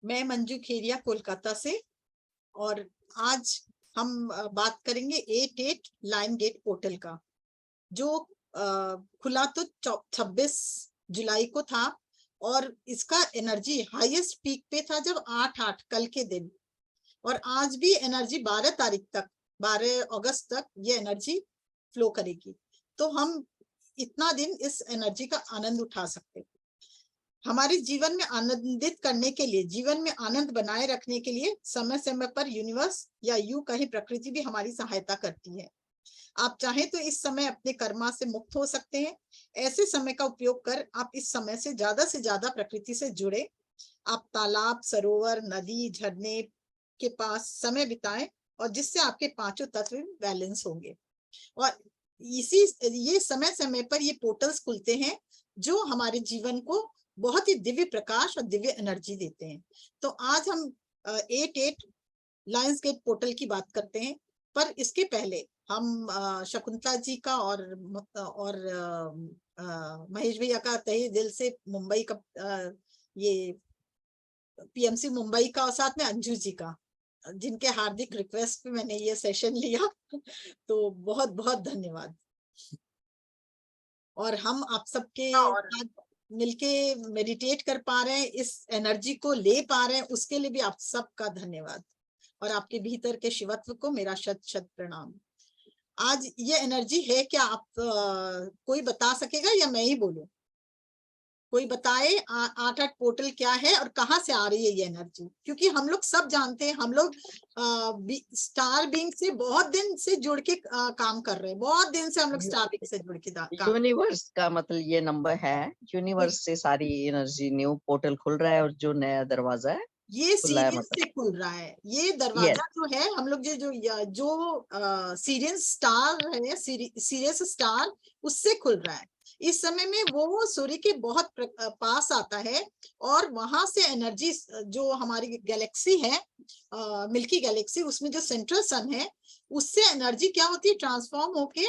मैं मंजू खेरिया कोलकाता से। और आज हम बात करेंगे 88 लाइन गेट पोर्टल का, जो खुला तो 26 जुलाई को था और इसका एनर्जी हाईएस्ट पीक पे था जब 8/8 कल के दिन। और आज भी एनर्जी 12 तारीख तक, 12 अगस्त तक ये एनर्जी फ्लो करेगी। तो हम इतना दिन इस एनर्जी का आनंद उठा सकते हैं। हमारे जीवन में आनंदित करने के लिए, जीवन में आनंद बनाए रखने के लिए समय समय पर यूनिवर्स या यूं कहीं प्रकृति भी हमारी सहायता करती है। आप चाहें तो इस समय अपने कर्मा से मुक्त हो सकते हैं। ऐसे समय का उपयोग कर आप इस समय से ज्यादा प्रकृति से जुड़े। आप तालाब, सरोवर, नदी, झरने के पास समय बिताएं और जिससे आपके पांचों तत्व बैलेंस होंगे। और ये समय समय पर ये पोर्टल्स खुलते हैं जो हमारे जीवन को बहुत ही दिव्य प्रकाश और दिव्य एनर्जी देते हैं। तो आज हम 88 लायंस गेट पोर्टल की बात करते हैं, पर इसके पहले हम शकुंतला जी का और महेश भैया का तहे दिल से मुंबई का ये पीएमसी मुंबई का और साथ में अंजू जी का, जिनके हार्दिक रिक्वेस्ट पे मैंने ये सेशन लिया तो बहुत बहुत धन्यवाद। और हम आप सबके साथ मिलके मेडिटेट कर पा रहे हैं, इस एनर्जी को ले पा रहे हैं, उसके लिए भी आप सबका धन्यवाद। और आपके भीतर के शिवत्व को मेरा शत शत प्रणाम। आज ये एनर्जी है क्या, आप कोई बता सकेगा या मैं ही बोलूं? कोई बताए 8/8 पोर्टल क्या है और कहाँ से आ रही है ये एनर्जी? क्योंकि हम लोग सब जानते हैं, हम लोग स्टार बीइंग से बहुत दिन से जुड़ के काम कर रहे हैं। बहुत दिन से हम लोग स्टार बीइंग से जुड़ के काम। यूनिवर्स का मतलब ये नंबर है, यूनिवर्स से सारी एनर्जी, न्यू पोर्टल खुल रहा है और जो नया दरवाजा है ये खुला है, सीरियस से खुल रहा है। ये यस दरवाजा जो है, हम लोग जो सीरियस स्टार है, सीरियस स्टार, उससे खुल रहा है। इस समय में वो सूर्य के बहुत पास आता है और वहां से एनर्जी, जो हमारी गैलेक्सी है मिल्की गैलेक्सी, उसमें जो सेंट्रल सन है, उससे एनर्जी क्या होती है, ट्रांसफॉर्म होके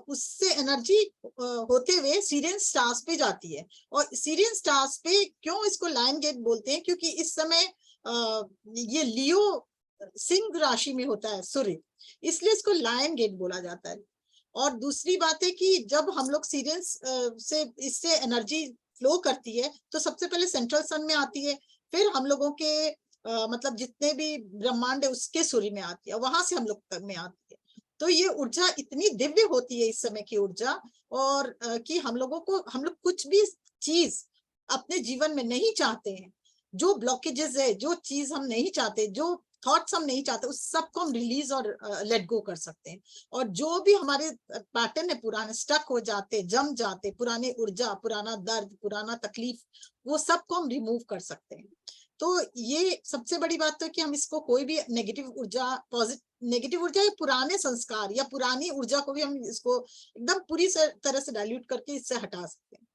उससे एनर्जी होते हुए सीरियन स्टार्स पे जाती है। और सीरियन स्टार्स पे क्यों इसको लायन गेट बोलते हैं? क्योंकि इस समय ये लियो सिंह राशि में होता है सूर्य, इसलिए इसको लायन गेट बोला जाता है। और दूसरी बात है कि जब हम लोग सीरियस से इससे एनर्जी फ्लो करती है तो सबसे पहले सेंट्रल सन में आती है, फिर हम लोगों के मतलब जितने भी ब्रह्मांड है उसके सूर्य में आती है, वहां से हम लोग में आती है। तो ये ऊर्जा इतनी दिव्य होती है इस समय की ऊर्जा, और कि हम लोगों को, हम लोग कुछ भी चीज अपने जीवन में नहीं चाहते हैं, जो ब्लॉकेजेस है, जो चीज हम नहीं चाहते, जो थॉट्स हम नहीं चाहते, उस सबको हम रिलीज और लेट गो कर सकते हैं। और जो भी हमारे पैटर्न है पुराने, स्टक हो जाते, जम जाते, पुराने ऊर्जा, पुराना दर्द, पुराना तकलीफ, वो सबको हम रिमूव कर सकते हैं। तो ये सबसे बड़ी बात तो है कि हम इसको कोई भी नेगेटिव ऊर्जा, नेगेटिव ऊर्जा या पुराने संस्कार या पुरानी ऊर्जा को भी हम इसको एकदम पूरी तरह से डाइल्यूट करके इससे हटा सकते हैं।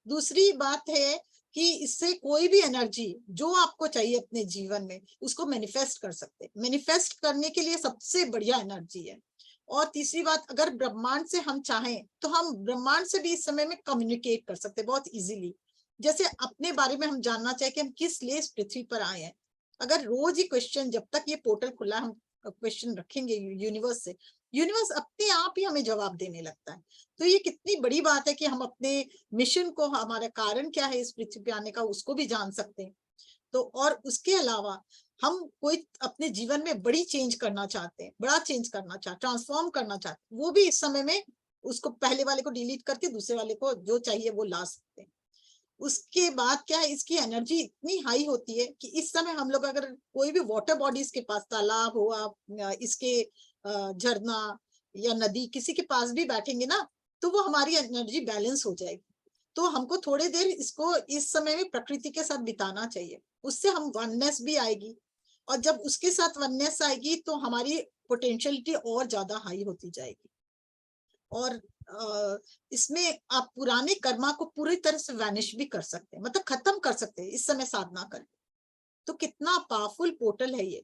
दूसरी बात है कि इससे कोई भी एनर्जी जो आपको चाहिए अपने जीवन में, उसको मैनिफेस्ट कर सकते हैं। मैनिफेस्ट करने के लिए सबसे बढ़िया एनर्जी है। और तीसरी बात, अगर ब्रह्मांड से हम चाहें तो हम ब्रह्मांड से भी इस समय में कम्युनिकेट कर सकते हैं बहुत इजीली। जैसे अपने बारे में हम जानना चाहे कि हम किस लिए इस पृथ्वी पर आए हैं, अगर रोज ही क्वेश्चन, जब तक ये पोर्टल खुला हम क्वेश्चन रखेंगे यूनिवर्स से, यूनिवर्स अपने आप ही हमें जवाब देने लगता है। तो ये कितनी बड़ी बात है कि हम अपने मिशन को, हमारा कारण क्या है इस पृथ्वी पे आने का, उसको भी जान सकते हैं। तो और उसके अलावा हम कोई अपने जीवन में बड़ी चेंज करना चाहते हैं, बड़ा चेंज करना चाहते, ट्रांसफॉर्म करना चाहते, वो भी इस समय में उसको, पहले वाले को डिलीट करके दूसरे वाले को जो चाहिए वो ला सकते हैं। उसके बाद क्या है, इसकी एनर्जी इतनी हाई होती है कि इस समय हम लोग अगर कोई भी वाटर बॉडीज के पास, तालाब हो, आप इसके झरना या नदी, किसी के पास भी बैठेंगे ना, तो वो हमारी एनर्जी बैलेंस हो जाएगी। तो हमको थोड़ी देर इसको इस समय में प्रकृति के साथ बिताना चाहिए, उससे हम वननेस भी आएगी। और जब उसके साथ वननेस आएगी तो हमारी पोटेंशियलिटी और ज्यादा हाई होती जाएगी। और इसमें आप पुराने कर्मा को पूरी तरह से वैनिश भी कर सकते हैं, मतलब खत्म कर सकते हैं इस समय साधना करके। तो कितना पावरफुल पोर्टल है ये।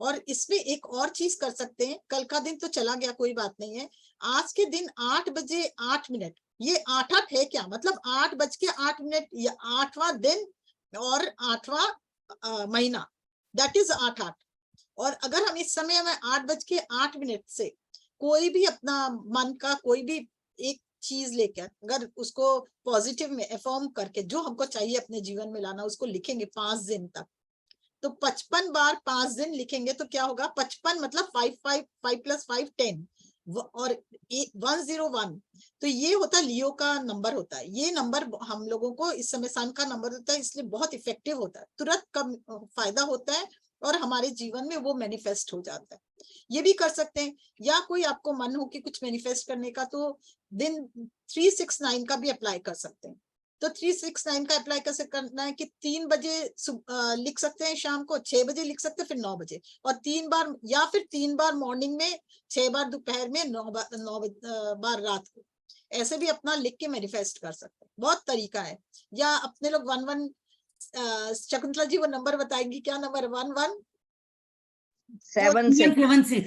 और इसमें एक और चीज कर सकते हैं, कल का दिन तो चला गया, कोई बात नहीं है, आज के दिन 8 बजे 8 मिनट, ये 8/8 है क्या, मतलब 8 बज के 8 मिनट, या 8वां दिन और 8वां महीना, दैट इज 8-8। और अगर हम इस समय में 8:08 से कोई भी अपना मन का कोई भी एक चीज लेकर अगर उसको पॉजिटिव में अफर्म करके जो हमको चाहिए अपने जीवन में लाना, उसको लिखेंगे 5 दिन तक, तो 55 बार 5 दिन लिखेंगे तो क्या होगा, 55 मतलब 5 + 5 10 और 101। तो ये होता है लियो का नंबर होता है। ये नंबर हम लोगों को इस समय सन का नंबर होता है, इसलिए बहुत इफेक्टिव होता है, तुरंत कम फायदा होता है और हमारे जीवन में वो मैनिफेस्ट हो जाता है। ये भी कर सकते हैं, या कोई आपको मन हो कि कुछ मैनिफेस्ट करने का, तो दिन 369 का भी अप्लाई कर सकते हैं। तो 369 का अप्लाई कैसे करना है कि 3 बजे लिख सकते हैं, शाम को 6 बजे लिख सकते हैं, फिर 9 बजे, और 3 बार, या फिर 3 बार मॉर्निंग में, 6 बार दोपहर में, 9 बार रात को, ऐसे भी अपना लिख के मैनिफेस्ट कर सकते हैं। बहुत तरीका है। या अपने लोग 11 शकुंतला जी वो नंबर बताएंगी, क्या नंबर? 11 76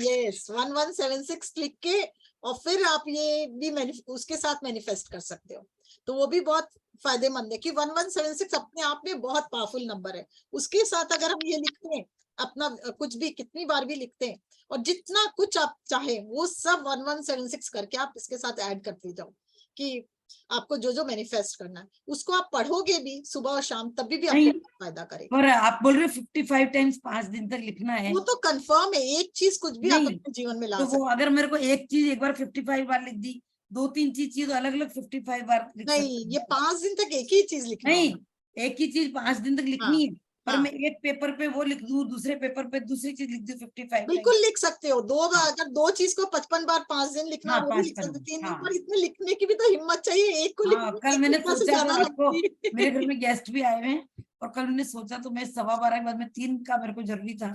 यस 1176 लिख के, और फिर आप ये भी उसके साथ मैनिफेस्ट कर सकते हो, तो वो भी बहुत फायदेमंद है कि 1176 अपने आप में बहुत पावरफुल नंबर है। उसके साथ अगर हम ये लिखते हैं अपना कुछ भी कितनी बार भी लिखते हैं, और जितना कुछ आप चाहे वो सब 1176 करके आप इसके साथ ऐड करते जाओ, कि आपको जो जो मैनिफेस्ट करना है उसको आप पढ़ोगे भी सुबह और शाम, तभी भी आपको फायदा करेगा। और आप बोल रहे 55 टाइम्स 5 दिन तक लिखना है, वो तो कंफर्म है, एक चीज कुछ भी आप नहीं अपने जीवन में ला तो सकते। वो अगर मेरे को एक चीज एक बार 55 बार लिख दी, 2-3 चीज तो अलग अलग 55 बार लिख नहीं, सकते ये 5 दिन तक एक ही चीज लिखना नहीं, होगा। एक ही चीज 5 दिन तक लिखनी है, पर हाँ, मैं एक पेपर पे वो लिख दूं, दूसरे पेपर पे दूसरी चीज लिख दूं 55 बिल्कुल टाइम्स। लिख सकते हो। दो बार, अगर दो चीज को 55 बार 5 दिन लिखना हाँ वो भी लिख 55 सकते, 3 दिन हाँ पर इतने लिखने की भी तो हिम्मत चाहिए, एक को लिखने हाँ। में कल एक मैंने घंटा से सोचा तो ज्यादा रात को लगती मेरे घर है। में गेस्ट भी आए हुए हैं, और कल मैंने सोचा तो मैं 12:15 के बाद में 3 का मेरे को जरूरी था,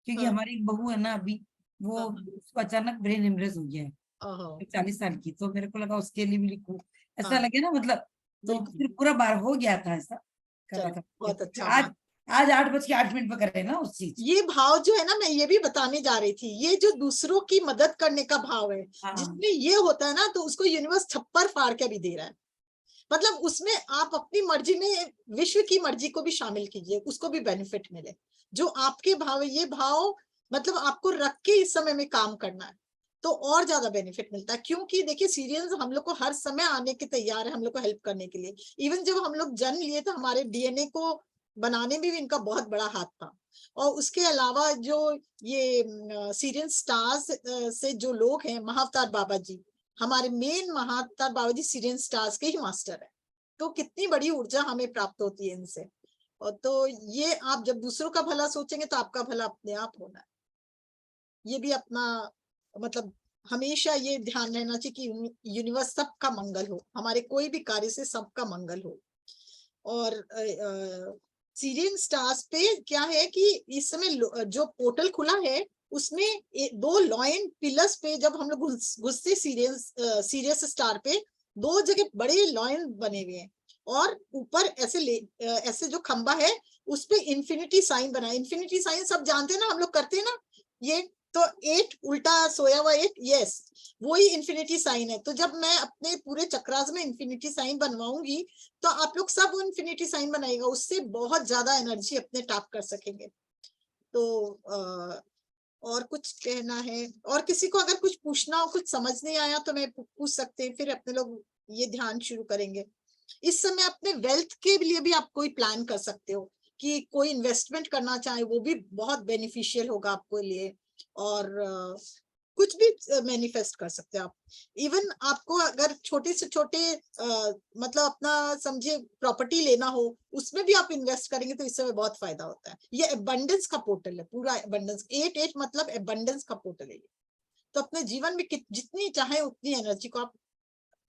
क्योंकि हाँ, हमारी एक बहू है ना अभी, वो हाँ, उसको अचानक ब्रेन हेमरेज हो गया है, ओहो, 40 साल की, तो मेरे को लगा उसके लिए भी लिखूं, ऐसा हाँ, लगे ना मतलब। तो बिल्कुल। फिर पूरा बार हो गया था ऐसा कर रहा चलो, था। बहुत फिर अच्छा आज बात। आज 8:08 पे करे ना उस चीज। ये भाव जो है ना, मैं ये भी बताने जा रही थी, ये जो दूसरों की मदद करने का भाव है, हाँ जिसमें ये होता है ना, तो उसको यूनिवर्स छप्पर फाड़ के भी दे रहा है। मतलब उसमें आप अपनी मर्जी में विश्व की मर्जी को भी शामिल कीजिए, उसको भी बेनिफिट मिले। जो आपके भाव है, ये भाव मतलब आपको रख के इस समय में काम करना है, तो और ज्यादा बेनिफिट मिलता है। क्योंकि देखिए सीरियल्स हम लोग को हर समय आने के तैयार है, हम लोग को हेल्प करने के लिए। इवन जब हम लोग जन्म लिए तो हमारे डीएनए को बनाने में भी इनका बहुत बड़ा हाथ था। और उसके अलावा जो ये सीरियल स्टार्स से जो लोग हैं, महाअवतार बाबा जी, हमारे मेन महाअवतार बाबा जी सीरियल स्टार्स के ही मास्टर है। तो कितनी बड़ी ऊर्जा हमें प्राप्त होती है इनसे। और तो ये आप जब दूसरों का भला सोचेंगे तो आपका भला अपने आप होना है। ये भी अपना मतलब हमेशा ये ध्यान रहना चाहिए कि यूनिवर्स सबका मंगल हो, हमारे कोई भी कार्य से सबका मंगल हो। और सीरियन स्टार्स पे क्या है कि इस समय जो पोर्टल खुला है उसमें 2 लॉयन पिलर्स पे जब हम लोग घुसते सीरियस स्टार पे 2 जगह बड़े लॉयन बने हुए हैं, और ऊपर ऐसे जो खंबा है उस पे इन्फिनिटी साइन बना है। इन्फिनिटी साइन सब जानते हैं ना, हम लोग करते हैं ना ये, तो 8 उल्टा सोया हुआ 8, यस वही इन्फिनिटी साइन है। तो जब मैं अपने पूरे चक्रास में इन्फिनिटी साइन बनवाऊंगी तो आप लोग सब वो इन्फिनिटी साइन बनाएगा, उससे बहुत ज्यादा एनर्जी अपने टैप कर सकेंगे। तो और कुछ कहना है, और किसी को अगर कुछ पूछना हो, कुछ समझ नहीं आया तो मैं पूछ सकते हैं, फिर अपने लोग ये ध्यान शुरू करेंगे। इस समय अपने वेल्थ के लिए भी आप कोई प्लान कर सकते हो कि कोई इन्वेस्टमेंट करना चाहे, वो भी बहुत बेनिफिशियल होगा आपके लिए। और कुछ भी मैनिफेस्ट कर सकते हैं आप। इवन आपको अगर छोटे से छोटे मतलब अपना समझिए प्रॉपर्टी लेना हो, उसमें भी आप इन्वेस्ट करेंगे तो इस समय बहुत फायदा होता है। ये एबंडेंस का पोर्टल है, पूरा एबंडेंस 8-8 मतलब एबंडेंस का पोर्टल है। तो अपने जीवन में जितनी चाहे उतनी एनर्जी को आप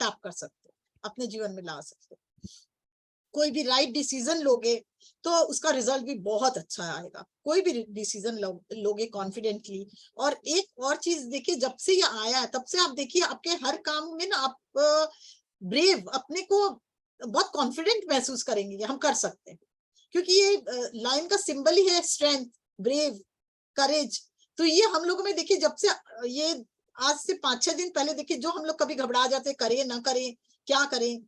टैप कर सकते हो, अपने जीवन में ला सकते हो। कोई भी राइट डिसीजन लोगे तो उसका रिजल्ट भी बहुत अच्छा आएगा। कोई भी डिसीजन लोगे कॉन्फिडेंटली। और एक और चीज देखिए, जब से ये आया है तब से आप देखिए आपके हर काम में ना आप ब्रेव, अपने को बहुत कॉन्फिडेंट महसूस करेंगे, हम कर सकते हैं। क्योंकि ये लाइन का सिंबल ही है स्ट्रेंथ, ब्रेव, करेज। तो ये हम लोगों में देखिए जब से ये आज से 5-6 दिन पहले देखिए, जो हम लोग कभी घबरा जाते, करें ना करें, क्या करें,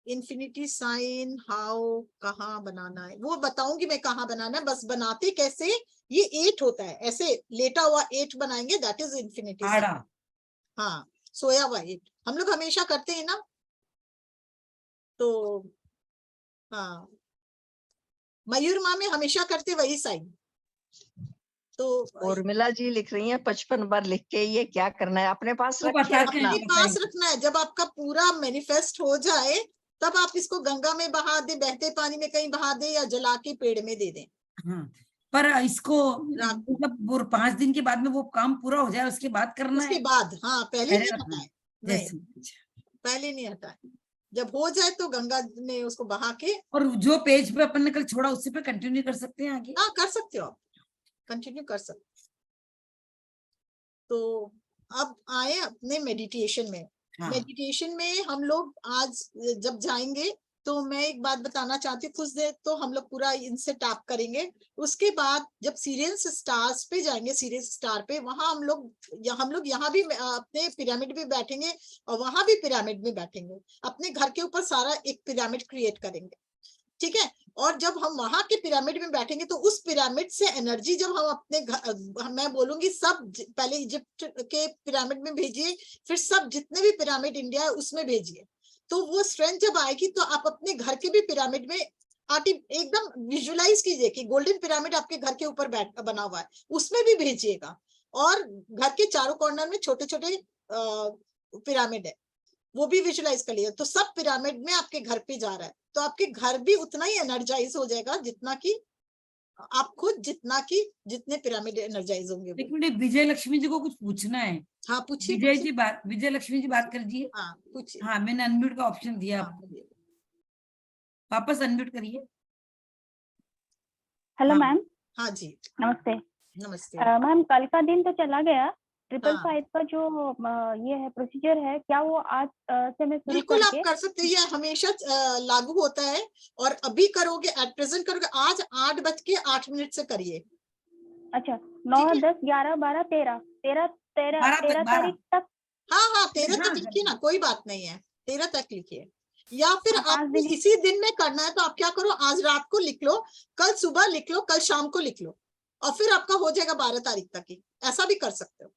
इन्फिनिटी साइन हाउ, कहाँ बनाना है वो बताऊंगी मैं, कहाँ बनाना है, बस बनाते कैसे। ये 8 होता है, ऐसे लेटा हुआ 8 बनाएंगे, दैट इज इन्फिनिटी साइन। आड़ा, हाँ, सोया हुआ 8 हम लोग हमेशा करते हैं ना, तो हाँ, मयूर माँ में हमेशा करते वही साइन। तो उर्मिला जी लिख रही हैं 55 बार लिख के ये क्या करना है, अपने पास वो रखिए बताते हैं, रखना। अपने पास रखना है, जब आपका पूरा मैनिफेस्ट हो जाए तब आप इसको गंगा में बहा दे, बहते पानी में कहीं बहा दे, या जला के पेड़ में दे दें। हाँ, पर इसको रात को। मतलब 5 दिन के बाद में वो काम पूरा हो जाए उसके बाद करना उसके है, बाद, हाँ, पहले पहले नहीं रखना हटा है है, नहीं, जैसे। पहले नहीं हटा है। जब हो जाए तो गंगा में उसको बहा के, और जो पेज पे अपन ने कल छोड़ा उसी पे कंटिन्यू कर सकते हैं आगे। हाँ, कर सकते हो आप, कंटिन्यू कर सकते हो। तो अब आए अपने मेडिटेशन में। हाँ, मेडिटेशन में हम लोग आज जब जाएंगे तो मैं एक बात बताना चाहती हूँ, कुछ देर तो हम लोग पूरा इनसे टैप करेंगे। उसके बाद जब सीरियस स्टार्स पे जाएंगे, सीरियस स्टार पे, वहां हम लोग यहाँ भी अपने पिरामिड में बैठेंगे और वहां भी पिरामिड में बैठेंगे, अपने घर के ऊपर सारा एक पिरामिड क्रिएट करेंगे, ठीक है। और जब हम वहां के पिरामिड में बैठेंगे तो उस पिरामिड से एनर्जी जब हम अपने मैं बोलूंगी सब पहले इजिप्ट के पिरामिड में भेजिए, फिर सब जितने भी पिरामिड इंडिया है उसमें भेजिए, तो वो स्ट्रेंथ जब आएगी तो आप अपने घर के भी पिरामिड में एकदम विजुलाइज कीजिए कि गोल्डन पिरामिड आपके घर के ऊपर बना हुआ है, उसमें भी भेजिएगा। और घर के चारों कॉर्नर में छोटे छोटे पिरामिड है, वो भी विजुलाइज कर लिया, तो सब पिरामिड में आपके घर पे जा रहा है, तो आपके घर भी उतना ही एनर्जाइज हो जाएगा जितना कि आप खुद, जितने पिरामिड एनर्जाइज होंगे वो। लेकिन विजय लक्ष्मी जी को कुछ पूछना है। हाँ, पूछिए विजय पूछिए। जी बात, विजय लक्ष्मी जी बात कर दीजिए। हाँ, पूछिए। हाँ, मैंने अनम्यूट का ऑप्शन दिया हाँ, आपको, बोलिए। वापस अनम्यूट करिए। हेलो हाँ। मैम। हाँ जी, नमस्ते नमस्ते। मैम। कल का दिन तो चला गया, 555 हाँ, का जो ये है प्रोसीजर है, क्या वो आज से मैं शुरू बिल्कुल आप करके? कर सकते हैं, ये हमेशा लागू होता है। और अभी करोगे, एट प्रेजेंट करोगे, आज 8:08 से करिए। अच्छा, 9, ठीक है। 10, 11, 12, 13 12 तक, 13 तारीख तक। हाँ हाँ, 13 हाँ, तक लिखिए ना, कोई बात नहीं है, 13 तक लिखिए। या फिर 5 आपको दिन है। इसी दिन में करना है तो आप क्या करो, आज रात को लिख लो, कल सुबह लिख लो, कल शाम को लिख लो, और फिर आपका हो जाएगा 12 तारीख तक ही, ऐसा भी कर सकते हो।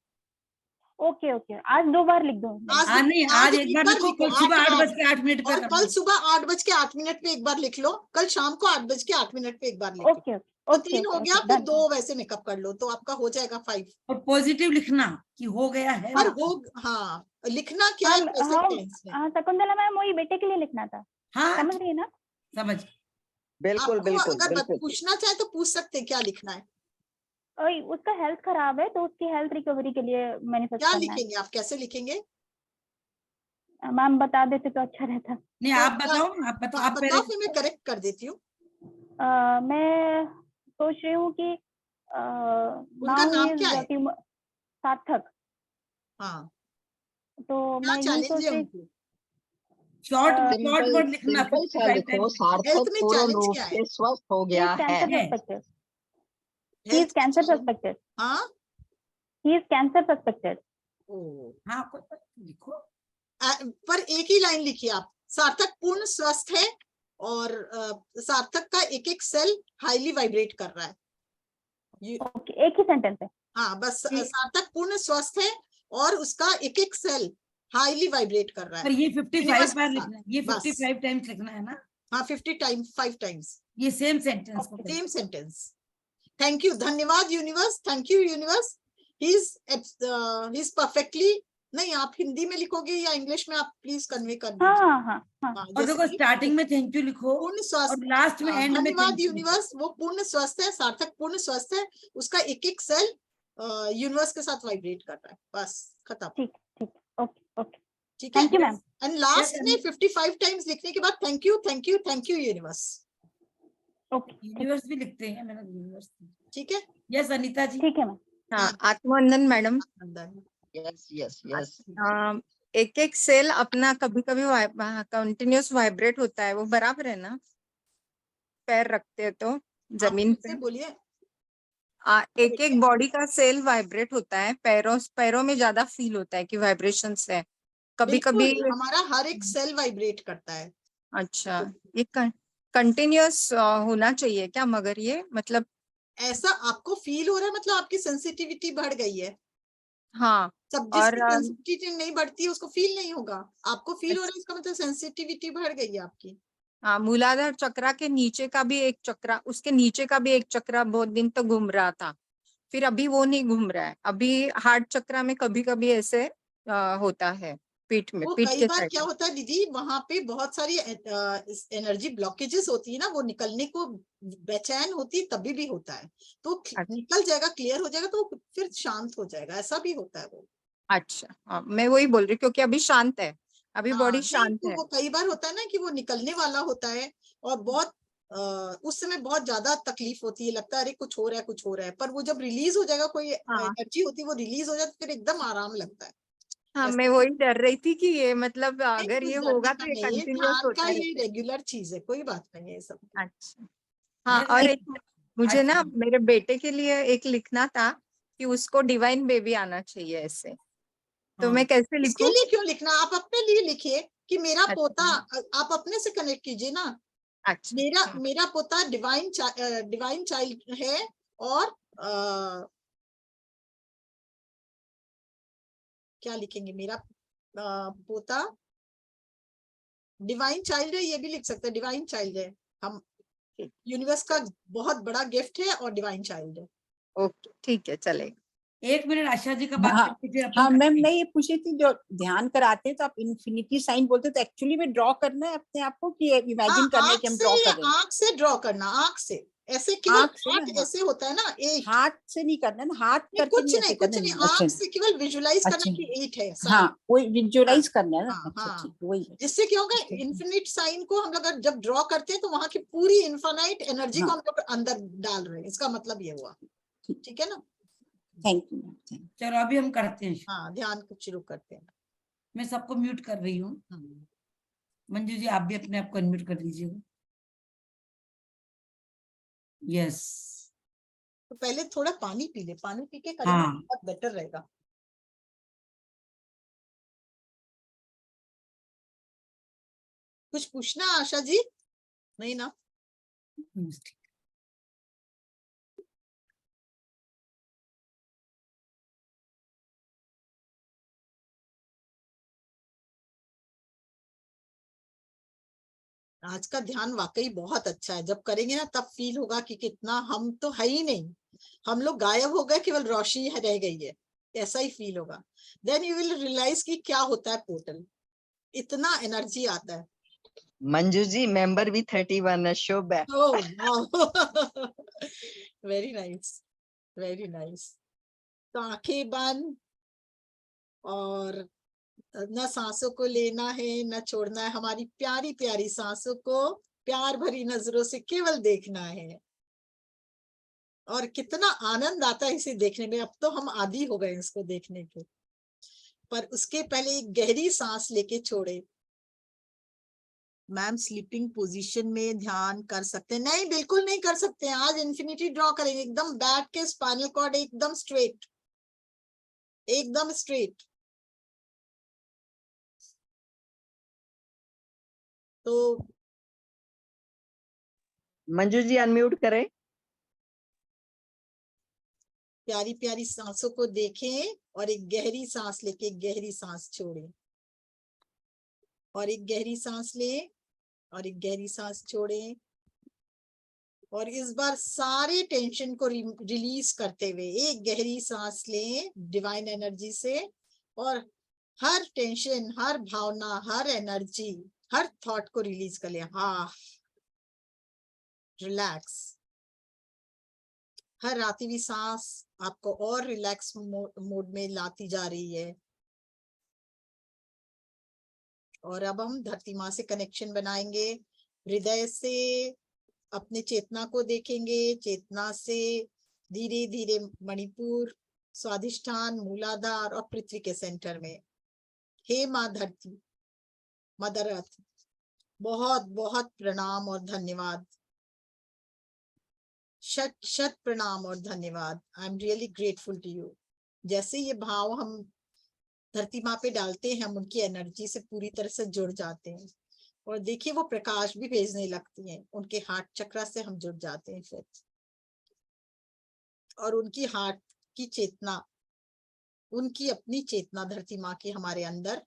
ओके ओके, आज 2 बार लिख दो। आज नहीं, आज एक बार लिखो, कल सुबह 8:08 पे और कर कल लो। सुबह 8:08 पे एक बार लिख लो, कल शाम को 8:08 पे एक बार लिख लो। ओके तो ओके 3 हो ओके गया, ओके, फिर डन। 2 वैसे मेकअप कर लो, तो आपका हो जाएगा 5। और पॉजिटिव लिखना कि हो गया है और ना। हो, हाँ, लिखना क्या है हाँ प्रेजेंट टेंस में। हाँ, शकुंतला मैम, वही बेटे के लिए लिखना था, हाँ, समझ रही है ना? समझ। बिल्कुल आपको बिल्कुल अगर बिल्कुल। पूछना चाहे तो पूछ सकते हैं क्या लिखना है। वही, उसका हेल्थ खराब है तो उसकी हेल्थ रिकवरी के लिए मैनिफेस्ट क्या करना लिखेंगे आप, कैसे लिखेंगे? है। मैम बता देते तो अच्छा रहता। नहीं, तो आप बताओ, आप बताओ, आप पहले। बताओ, फिर मैं करेक्ट कर देती हूँ। मैं सोच रही हूँ कि उनका नाउ नाम ही क्या है? इज सार्थक, हाँ, तो क्या मैं ये चैलेंज सोच है रही। उनको? शॉर्ट सिंपल वर्ड लिखना, सिंपल सा 55 लिखो, टाइम्स। सार्थक हेल्थ में पूर्ण चैलेंज रूप क्या है? से स्वस्थ हो ही गया इज है। कैंसर है। सस्पेक्टेड। ही इज हेल्थ में कैंसर challenge- सस्पेक्टेड। हाँ। He is cancer suspected. ओ, हाँ, कोई बात नहीं, लिखो। पर एक ही लाइन लिखिए आप, सार्थक पूर्ण स्वस्थ है, और सार्थक का एक एक सेल हाईली वाइब्रेट कर रहा है। ओके, एक ही सेंटेंस है। हाँ, बस ये- सार्थक पूर्ण स्वस्थ है और उसका एक एक सेल हाईली वाइब्रेट कर रहा पर है। ये 55 यूनिवर्स बार के साथ, लिखना है, ये बस। 55 टाइम्स लिखना है ना, हाँ, 5 टाइम्स, ये सेम सेंटेंस को। Okay. Same sentence. Thank you, धन्यवाद universe, thank you universe, he is perfectly. नहीं, आप हिंदी में लिखोगे या इंग्लिश में, आप प्लीज कन्वे कर हाँ दीजिए। हाँ हाँ हाँ। हाँ, और जैसे देखो, कि स्टार्टिंग में थैंक यू लिखो पूर्ण और स्वस्थ, लास्ट में एंड में धन्यवाद थैंक यू। यूनिवर्स, वो पूर्ण स्वस्थ है, सार्थक पूर्ण स्वस्थ है, उसका एक एक सेल यूनिवर्स के साथ वाइब्रेट कर रहा है, बस खत्म। ठीक ठीक, ओके ओके, ठीक है। Thank you ma'am. And last Yes, में 55 टाइम्स लिखने के बाद thank you thank you thank you universe. Okay, universe भी लिखते हैं, मैंने यूनिवर्स। ठीक है। यस अनीता जी। ठीक है मैम। हाँ, आत्मवंदन मैडम। अंदर यस यस यस। एक एक सेल अपना कभी कभी कंटिन्यूस वाइब्रेट होता है, वो बराबर है ना? पैर रखते हैं तो जमीन पे बोलिए। एक एक बॉडी का सेल वाइब्रेट होता है, पैरों में ज्यादा फील होता है कि वाइब्रेशन है। कभी कभी बिल्कुल, हमारा हर एक सेल वाइब्रेट करता है, अच्छा, ये कंटिन्यूअस होना चाहिए क्या? मगर ये मतलब ऐसा आपको फील हो रहा है, मतलब आपकी सेंसिटिविटी बढ़ गई है। हाँ। सब और जिसकी सेंसिटिविटी नहीं बढ़ती है उसको फील नहीं होगा, आपको फील हो रहा है, इसका मतलब सेंसिटिविटी बढ़ गई है आपकी। हाँ, मूलाधार चक्रा के नीचे का भी एक चक्रा, उसके नीचे का भी एक चक्रा बहुत दिन तक घूम रहा था, फिर अभी वो नहीं घूम रहा है। अभी हार्ट चक्रा में कभी कभी ऐसे होता है, पीठ में, वो पीठ कई के बार साइड क्या में। होता है दीदी, वहां पे बहुत सारी एनर्जी ब्लॉकेजेस होती है ना, वो निकलने को बेचैन होती है, तभी भी होता है। तो अच्छा। निकल जाएगा, क्लियर हो जाएगा, तो फिर शांत हो जाएगा, ऐसा भी होता है वो। अच्छा, हाँ, मैं वही बोल रही हूँ, क्योंकि अभी शांत है, अभी हाँ बॉडी नहीं, शांत तो है। वो कई बार होता है ना कि वो निकलने वाला होता है, और बहुत उस समय बहुत ज्यादा तकलीफ होती है, लगता है अरे कुछ हो रहा है, कुछ हो रहा है, पर वो जब रिलीज हो जाएगा, कोई हाँ एनर्जी होती है वो रिलीज हो जाती है, फिर एकदम आराम लगता है। हाँ, मैं ऐसा वही डर रही थी कि ये मतलब नहीं, अगर कुछ ये डरने होगा का तो ये नहीं है, कंटिन्यूअस ध्यान का होता ये रहेगा। रेगुलर चीज है, कोई बात नहीं है ये सब। अच्छा। हाँ, जैसे और एक मुझे ना अच्छा, मेरे बेटे के लिए एक लिखना था कि उसको डिवाइन बेबी आना चाहिए ऐसे, तो मैं हाँ कैसे उसके लिखूं? लिए क्यों लिखना, आप अपने लिए लिखिए कि मेरा पोता, अच्छा। आप अपने से कनेक्ट कीजिए ना। अच्छा। मेरा मेरा पोता डिवाइन चाइल्ड है, और क्या लिखेंगे, मेरा पोता डिवाइन चाइल्ड है, ये भी लिख सकते हैं, डिवाइन चाइल्ड है, हम यूनिवर्स का बहुत बड़ा गिफ्ट है, और डिवाइन चाइल्ड है। ओके, ठीक है, चलेगा। 1 मिनट आशा जी का बात हाँ करके फिर अपन हाँ मैम, करते मैं हैं। ये पूछ रही थी, जो ध्यान कराते हैं तो आप इन्फिनिटी साइन बोलते हैं, तो एक्चुअली में ड्रॉ करना है अपने आप को कि हाँ, इमेजिन करना है कि हम ड्रॉ कर रहे हैं? आंख से ड्रॉ करना, आंख से, ऐसे केवल आंख से ना? आंख हाँ, ऐसे होता है ना, 8। हाथ से नहीं करना है ना, हाथ नहीं, करके नहीं ऐसे कुछ करना नहीं, है? अच्छा आंख से केवल विजुलाइज करना अच्छा। कि 8 है हाँ, साइन। वही विजुअलाइज बस, करना है ना? हाँ अच्छा हाँ, ठीक, वही है। जिससे क्या होगा, अच्छा, इन्फिनिट साइन को हम लोग अगर जब ड्रॉ करते हैं तो वहां की पूरी इन्फानाइट एनर्जी को हाँ हम लोग अंदर डाल रहे हैं, इसका मतलब ये हुआ। ठीक, ठीक है ना? थैंक यू मैम, थैंक चलो अभी हम करते हैं। हाँ, ध्यान को शुरू करते हैं। मैं सबको म्यूट कर रही हूँ। मंजू जी आप भी अपने आप को अनम्यूट कर लीजिएगा। यस। तो पहले थोड़ा पानी पी ले, पानी पी के करेंगे हाँ बहुत बेटर रहेगा। कुछ पूछना आशा जी? नहीं ना? आज का ध्यान वाकई बहुत अच्छा है, जब करेंगे ना तब फील होगा कि कितना हम तो है ही नहीं, हम लोग गायब हो गए, केवल रोशनी रह गई है, ऐसा ही फील होगा। देन यू विल रियलाइज कि क्या होता है पोर्टल, इतना एनर्जी आता है। मंजू जी मेंबर भी 31 है, शुभ है। Very nice, very nice. तो आंखें बंद, और न सांसों को लेना है न छोड़ना है, हमारी प्यारी प्यारी सांसों को प्यार भरी नजरों से केवल देखना है। और कितना आनंद आता है इसे देखने में, अब तो हम आदी हो गए इसको देखने के। पर उसके पहले एक गहरी सांस लेके छोड़े। मैम स्लीपिंग पोजीशन में ध्यान कर सकते हैं? नहीं, बिल्कुल नहीं कर सकते। आज इन्फिनिटी ड्रॉ करेंगे, एकदम बैठ के स्पाइनल कॉर्ड एकदम स्ट्रेट, एकदम स्ट्रेट। तो मंजू जी अनम्यूट करें। प्यारी प्यारी सांसों को देखें, और एक गहरी सांस लेके एक गहरी सांस छोड़ें, और एक गहरी सांस लें, और एक गहरी सांस छोड़ें। और इस बार सारे टेंशन को रिलीज करते हुए एक गहरी सांस लें डिवाइन एनर्जी से, और हर टेंशन, हर भावना, हर एनर्जी, हर थॉट को रिलीज कर लें। हाँ, रिलैक्स। हर आती हुई सांस आपको और रिलैक्स मोड में लाती जा रही है। और अब हम धरती माँ से कनेक्शन बनाएंगे, हृदय से अपने चेतना को देखेंगे, चेतना से धीरे धीरे मणिपुर, स्वाधिष्ठान, मूलाधार और पृथ्वी के सेंटर में। हे माँ धरती, मदर अर्थ, बहुत बहुत प्रणाम और धन्यवाद, शत शत प्रणाम और धन्यवाद। I am really grateful to you. जैसे ये भाव हम धरती माँ पे डालते हैं, हम उनकी एनर्जी से पूरी तरह से जुड़ जाते हैं, और देखिए वो प्रकाश भी भेजने लगती हैं, उनके हार्ट चक्र से हम जुड़ जाते हैं फिर, और उनकी हार्ट की चेतना, उनकी अपनी चेतना धरती माँ की हमारे अंदर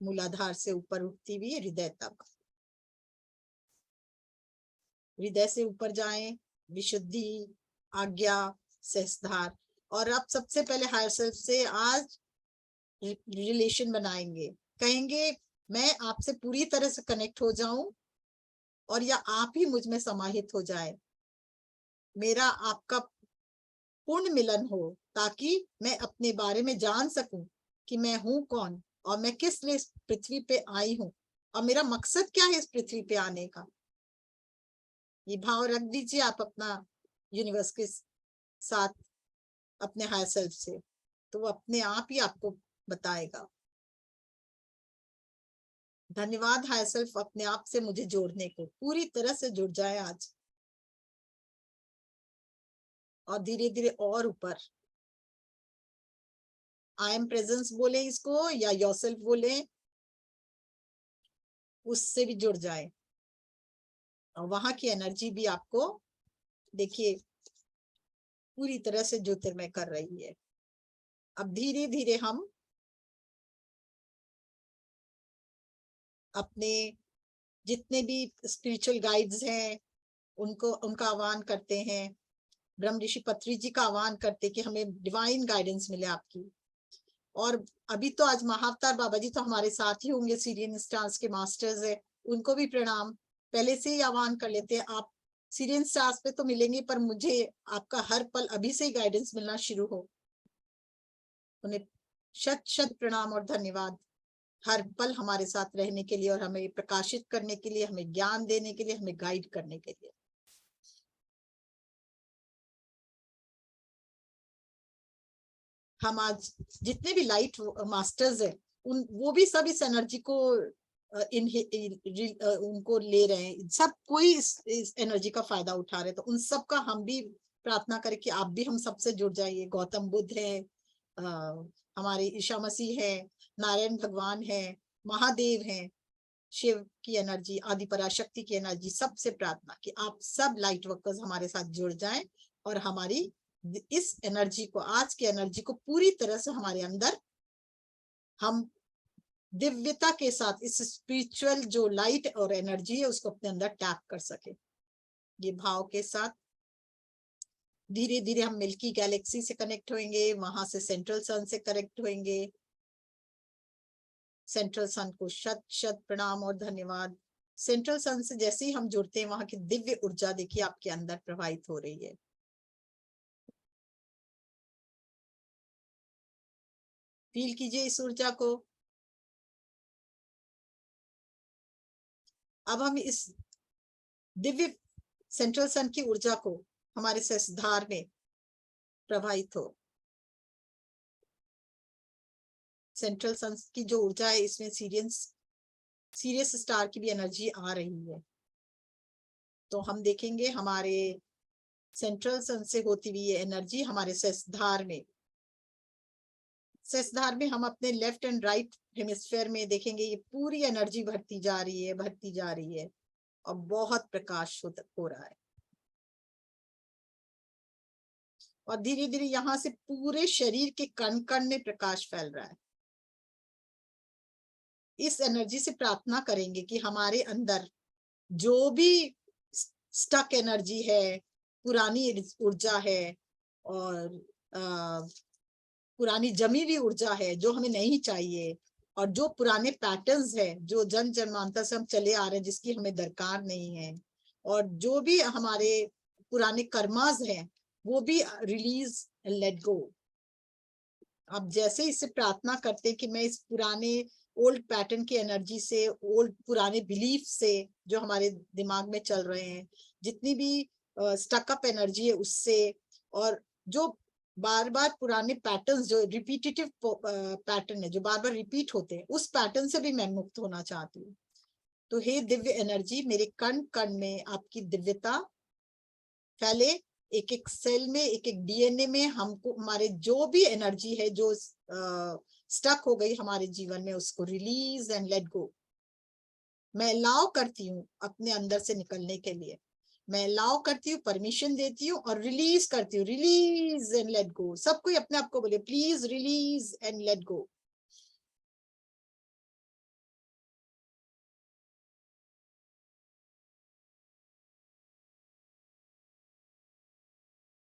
मूलाधार से ऊपर उठती हुई हृदय तक, हृदय से ऊपर जाएं, विशुद्धि, आज्ञा, सहस्त्रधार। और अब सबसे पहले हायर सेल्फ से आज रिलेशन बनाएंगे, कहेंगे मैं आपसे पूरी तरह से कनेक्ट हो जाऊं और या आप ही मुझ में समाहित हो जाए, मेरा आपका पूर्ण मिलन हो, ताकि मैं अपने बारे में जान सकूं कि मैं हूं कौन और मैं किस लिए इस पृथ्वी पे आई हूं और मेरा मकसद क्या है इस पृथ्वी पे आने का। ये भाव रख दीजिए आप अपना यूनिवर्स के साथ, अपने हायर सेल्फ से, तो वो अपने आप ही आपको बताएगा। धन्यवाद हायर सेल्फ अपने आप से मुझे जोड़ने को, पूरी तरह से जुड़ जाए आज, और धीरे धीरे और ऊपर आई एम प्रेजेंस बोले इसको या योरसेल्फ बोले, उससे भी जुड़ जाए और वहां की एनर्जी भी आपको देखिए पूरी तरह से ज्योतिर्मय कर रही है। अब धीरे धीरे हम अपने जितने भी स्पिरिचुअल गाइड्स हैं उनका आह्वान करते हैं, ब्रह्म ऋषि पत्री जी का आह्वान करते कि हमें डिवाइन गाइडेंस मिले आपकी। और अभी तो आज महाअवतार बाबा जी तो हमारे साथ ही होंगे, सीरियन स्टार्स के मास्टर्स है, उनको भी प्रणाम। पहले से ही आह्वान कर लेते हैं, आप सीरियन स्टार्स पे तो मिलेंगे, पर मुझे आपका हर पल अभी से ही गाइडेंस मिलना शुरू हो। उन्हें शत शत प्रणाम और धन्यवाद, हर पल हमारे साथ रहने के लिए और हमें प्रकाशित करने के लिए, हमें ज्ञान देने के लिए, हमें गाइड करने के लिए। हम आज जितने भी लाइट मास्टर्स हैं वो भी सब इस एनर्जी को उनको ले रहे हैं, सब कोई इस एनर्जी का फायदा उठा रहे हैं। तो उन सब का हम भी प्रार्थना करें कि आप भी हम सबसे जुड़ जाइए। गौतम बुद्ध है, हमारे ईशा मसीह है, नारायण भगवान है, महादेव है, शिव की एनर्जी, आदि पराशक्ति की एनर्जी, सबसे प्रार्थना कि आप सब लाइट वर्कर्स हमारे साथ जुड़ जाएं और हमारी इस एनर्जी को, आज की एनर्जी को पूरी तरह से हमारे अंदर हम दिव्यता के साथ इस स्पिरिचुअल जो लाइट और एनर्जी है उसको अपने अंदर टैप कर सके। ये भाव के साथ धीरे धीरे हम मिल्की गैलेक्सी से कनेक्ट होंगे, वहां से सेंट्रल सन से कनेक्ट होंगे। सेंट्रल सन को शत शत प्रणाम और धन्यवाद। सेंट्रल सन से जैसे ही हम जुड़ते हैं, वहां की दिव्य ऊर्जा देखिए आपके अंदर प्रवाहित हो रही है। फील कीजिए इस ऊर्जा को। अब हम इस दिव्य सेंट्रल सन की ऊर्जा को हमारे सहस्त्रधार में प्रवाहित हो। सेंट्रल सन की जो ऊर्जा है, इसमें सीरियस स्टार की भी एनर्जी आ रही है। तो हम देखेंगे हमारे सेंट्रल सन से होती हुई ये एनर्जी हमारे सहस्त्रधार में हम अपने लेफ्ट एंड राइट हेमिस्फेयर में देखेंगे, ये पूरी एनर्जी भरती जा रही है और बहुत प्रकाश हो रहा है। और धीरे धीरे यहाँ से पूरे शरीर के कण कण में प्रकाश फैल रहा है। इस एनर्जी से प्रार्थना करेंगे कि हमारे अंदर जो भी स्टक एनर्जी है, पुरानी ऊर्जा है और पुरानी जमी हुई ऊर्जा है जो हमें नहीं चाहिए, और जो पुराने पैटर्न्स है जो जन्म जन्मांतर से हम चले आ रहे हैं जिसकी हमें दरकार नहीं है, और जो भी हमारे पुराने कर्मास हैं वो भी रिलीज एंड लेट गो। अब जैसे इससे प्रार्थना करते हैं कि मैं इस पुराने ओल्ड पैटर्न की एनर्जी से, ओल्ड पुराने बिलीफ से जो हमारे दिमाग में चल रहे हैं, जितनी भी स्टकअप एनर्जी है उससे, और जो बार बार पुराने पैटर्न्स जो रिपीटेटिव पैटर्न है जो बार बार रिपीट होते हैं, उस पैटर्न से भी मैं मुक्त होना चाहती हूँ। तो हे दिव्य एनर्जी, मेरे कण कण में आपकी दिव्यता फैले, एक एक सेल में, एक एक डीएनए में हमको हमारे जो भी एनर्जी है जो स्टक हो गई हमारे जीवन में, उसको रिलीज एंड लेट गो। मैं अलाउ करती हूँ अपने अंदर से निकलने के लिए, मैं अलाउ करती हूँ, परमिशन देती हूँ और रिलीज करती हूँ। Release and let go. सब कोई अपने आप को बोले please release and let go.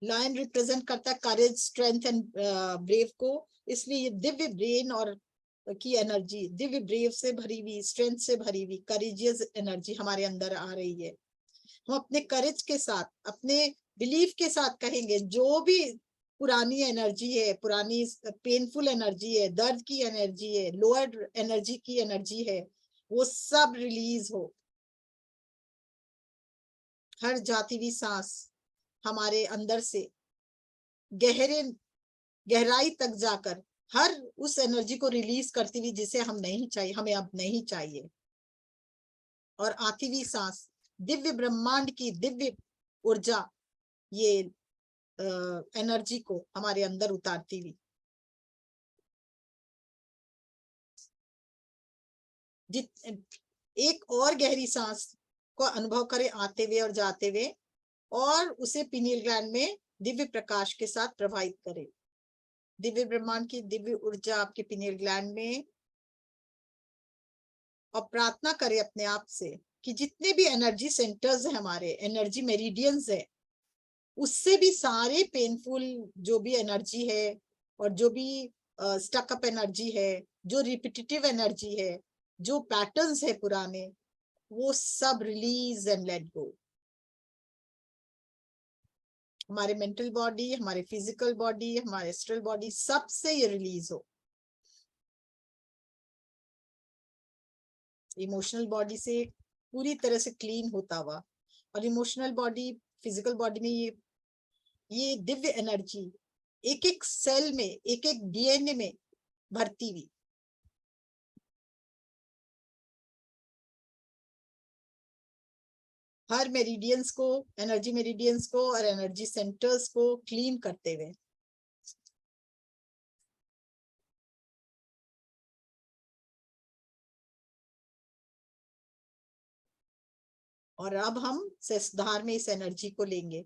Lion represent करता है करेज, स्ट्रेंथ एंड ब्रेव को, इसलिए ये दिव्य ब्रेन और की एनर्जी, दिव्य ब्रेव से भरी हुई, स्ट्रेंथ से भरी हुई करेजियस एनर्जी हमारे अंदर आ रही है। हम अपने करेज के साथ, अपने बिलीफ के साथ कहेंगे जो भी पुरानी एनर्जी है, पुरानी पेनफुल एनर्जी है, दर्द की एनर्जी है, लोअर एनर्जी की एनर्जी है, वो सब रिलीज हो। हर जाती हुई सांस हमारे अंदर से गहराई तक जाकर हर उस एनर्जी को रिलीज करती हुई जिसे हम नहीं चाहिए, हमें अब नहीं चाहिए। और आती हुई सांस दिव्य ब्रह्मांड की दिव्य ऊर्जा, ये एनर्जी को हमारे अंदर उतारती हुई। एक और गहरी सांस को अनुभव करें आते हुए और जाते हुए, और उसे पीनियल ग्लैंड में दिव्य प्रकाश के साथ प्रवाहित करें। दिव्य ब्रह्मांड की दिव्य ऊर्जा आपके पीनियल ग्लैंड में, और प्रार्थना करें अपने आप से कि जितने भी एनर्जी सेंटर्स है हमारे, एनर्जी मेरिडियंस है, उससे भी सारे पेनफुल जो भी एनर्जी है और जो भी स्टक अप एनर्जी है, जो रिपीटेटिव एनर्जी है, जो पैटर्न्स है पुराने, वो सब रिलीज एंड लेट गो। हमारे मेंटल बॉडी, हमारे फिजिकल बॉडी, हमारे एस्ट्रल बॉडी, सबसे ये रिलीज हो। इमोशनल बॉडी से पूरी तरह से क्लीन होता हुआ, और इमोशनल बॉडी, फिजिकल बॉडी में ये दिव्य एनर्जी एक एक सेल में, एक एक डीएनए में भरती हुई। हर मेरिडियंस को, एनर्जी मेरिडियंस को और एनर्जी सेंटर्स को क्लीन करते हुए। और अब हम सहस्त्रधार में इस एनर्जी को लेंगे।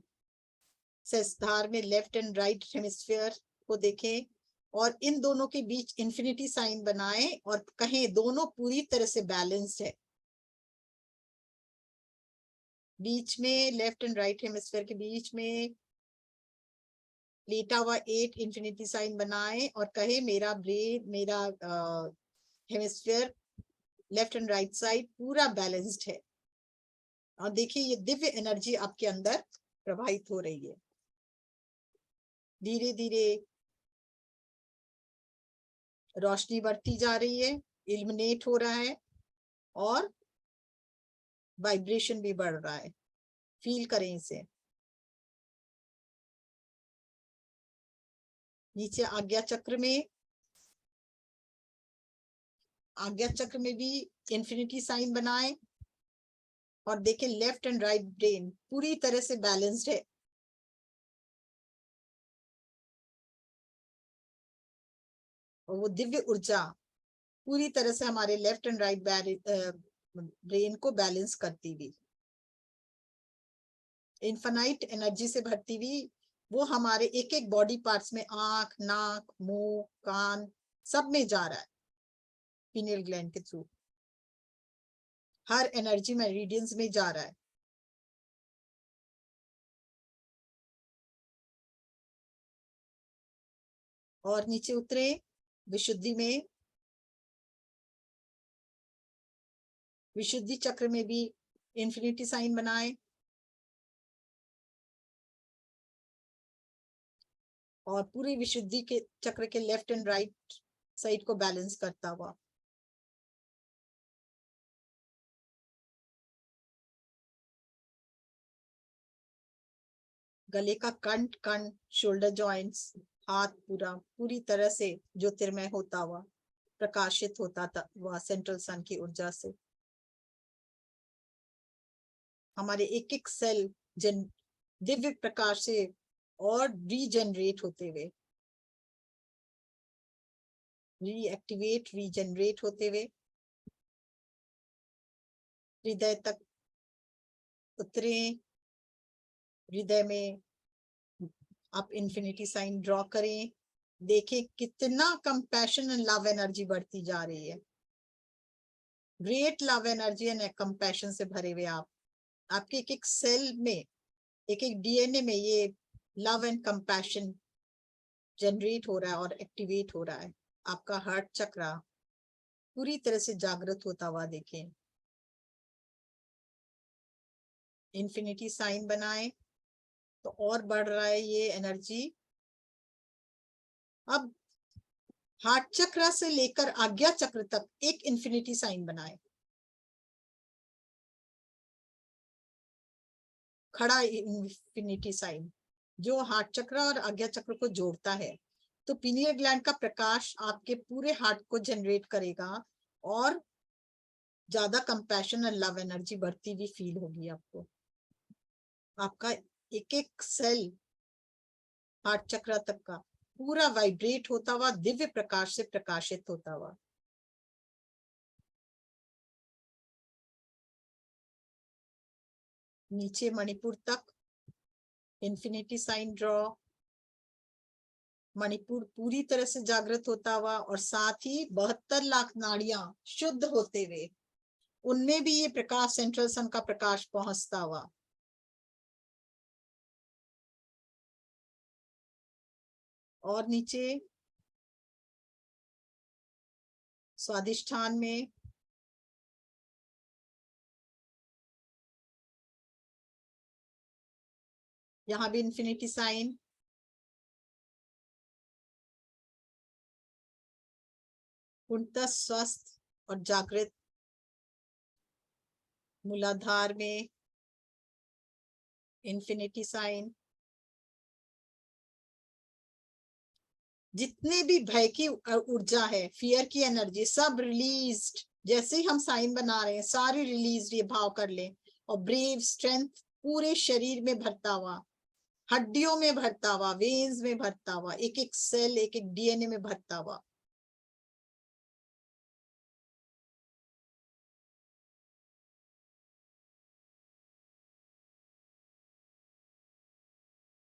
सहस्त्रधार में लेफ्ट एंड राइट हेमिस्फीयर को देखें और इन दोनों के बीच इंफिनिटी साइन बनाएं और कहें दोनों पूरी तरह से बैलेंस्ड है। बीच में, लेफ्ट एंड राइट हेमिस्फीयर के बीच में लेटा हुआ 8 इंफिनिटी साइन बनाएं और कहे मेरा ब्रेन, मेरा hemisphere left and right side पूरा बैलेंस्ड है। और देखिए ये दिव्य एनर्जी आपके अंदर प्रवाहित हो रही है। धीरे धीरे रोशनी बढ़ती जा रही है, इल्यूमिनेट हो रहा है और वाइब्रेशन भी बढ़ रहा है। फील करें इसे। नीचे आज्ञा चक्र में भी इंफिनिटी साइन बनाएं और देखें लेफ्ट एंड राइट ब्रेन पूरी तरह से बैलेंस्ड है। और वो दिव्य ऊर्जा पूरी तरह से हमारे लेफ्ट एंड राइट ब्रेन को बैलेंस करती हुई, इन्फिनाइट एनर्जी से भरती हुई, वो हमारे एक एक बॉडी पार्ट्स में, आंख, नाक, मुंह, कान, सब में जा रहा है पीनियल ग्लैंड के थ्रू। हर एनर्जी मेरिडियंस में जा रहा है। और नीचे उतरे विशुद्धि में, विशुद्धि चक्र में भी इंफिनिटी साइन बनाए और पूरी विशुद्धि के चक्र के लेफ्ट एंड राइट साइड को बैलेंस करता हुआ। गले का कंठ, शोल्डर जॉइंट्स, हाथ पूरी तरह से ज्योतिर्मय होता हुआ, प्रकाशित होता हुआ सेंट्रल सन की ऊर्जा से। हमारे एक एक सेल दिव्य प्रकाश से और रीजनरेट होते हुए, रीएक्टिवेट, रीजनरेट होते हुए हृदय तक उतरे। हृदय में आप इन्फिनिटी साइन ड्रॉ करें। देखें कितना कंपैशन एंड लव एनर्जी बढ़ती जा रही है। Great love energy and compassion से भरे हुए आप, आपके एक एक सेल में, एक एक डीएनए में ये लव एंड कंपैशन जनरेट हो रहा है और एक्टिवेट हो रहा है। आपका हार्ट चक्रा पूरी तरह से जागृत होता हुआ देखें। इन्फिनिटी साइन बनाए तो और बढ़ रहा है ये एनर्जी। अब हार्ट चक्र से लेकर आज्ञा चक्र तक एक इन्फिनिटी साइन बनाए। खड़ा इन्फिनिटी साइन जो हार्ट चक्र और आज्ञा चक्र को जोड़ता है। तो पीनियल ग्लैंड का प्रकाश आपके पूरे हार्ट को जनरेट करेगा और ज्यादा कंपैशन और लव एनर्जी बढ़ती हुई फील होगी आपको। आपका एक एक सेल हार्ट चक्र तक का पूरा वाइब्रेट होता हुआ दिव्य प्रकाश से प्रकाशित होता हुआ। नीचे मणिपुर तक इन्फिनिटी साइन ड्रॉ। मणिपुर पूरी तरह से जागृत होता हुआ और साथ ही 72 लाख नाड़ियां शुद्ध होते हुए उनमें भी ये प्रकाश सेंट्रल सन का प्रकाश पहुंचता हुआ। और नीचे स्वादिष्ठान में यहाँ भी इन्फिनिटी साइन। पूर्णतः स्वस्थ और जागृत मूलाधार में इन्फिनिटी साइन। जितने भी भय की ऊर्जा है, फियर की एनर्जी, सब रिलीज्ड। जैसे ही हम साइन बना रहे हैं सारी रिलीज ये भाव कर ले। और ब्रेव स्ट्रेंथ पूरे शरीर में भरता हुआ, हड्डियों में भरता हुआ, वेन्स में भरता हुआ, एक एक सेल, एक एक डीएनए में भरता हुआ।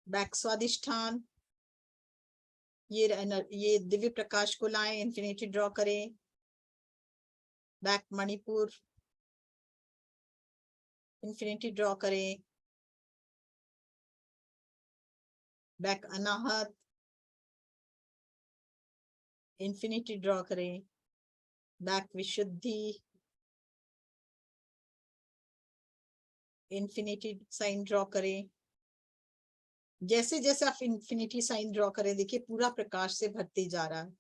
बैक स्वादिष्ठान, ये दिव्य प्रकाश को लाएं, इन्फिनिटी ड्रॉ करें। बैक मणिपुर इन्फिनिटी ड्रॉ करें। बैक अनाहत इन्फिनिटी ड्रॉ करें। बैक विशुद्धि इन्फिनिटी साइन ड्रॉ करें। जैसे जैसे आप इन्फिनिटी साइन ड्रॉ करें देखिए पूरा प्रकाश से भरते जा रहा है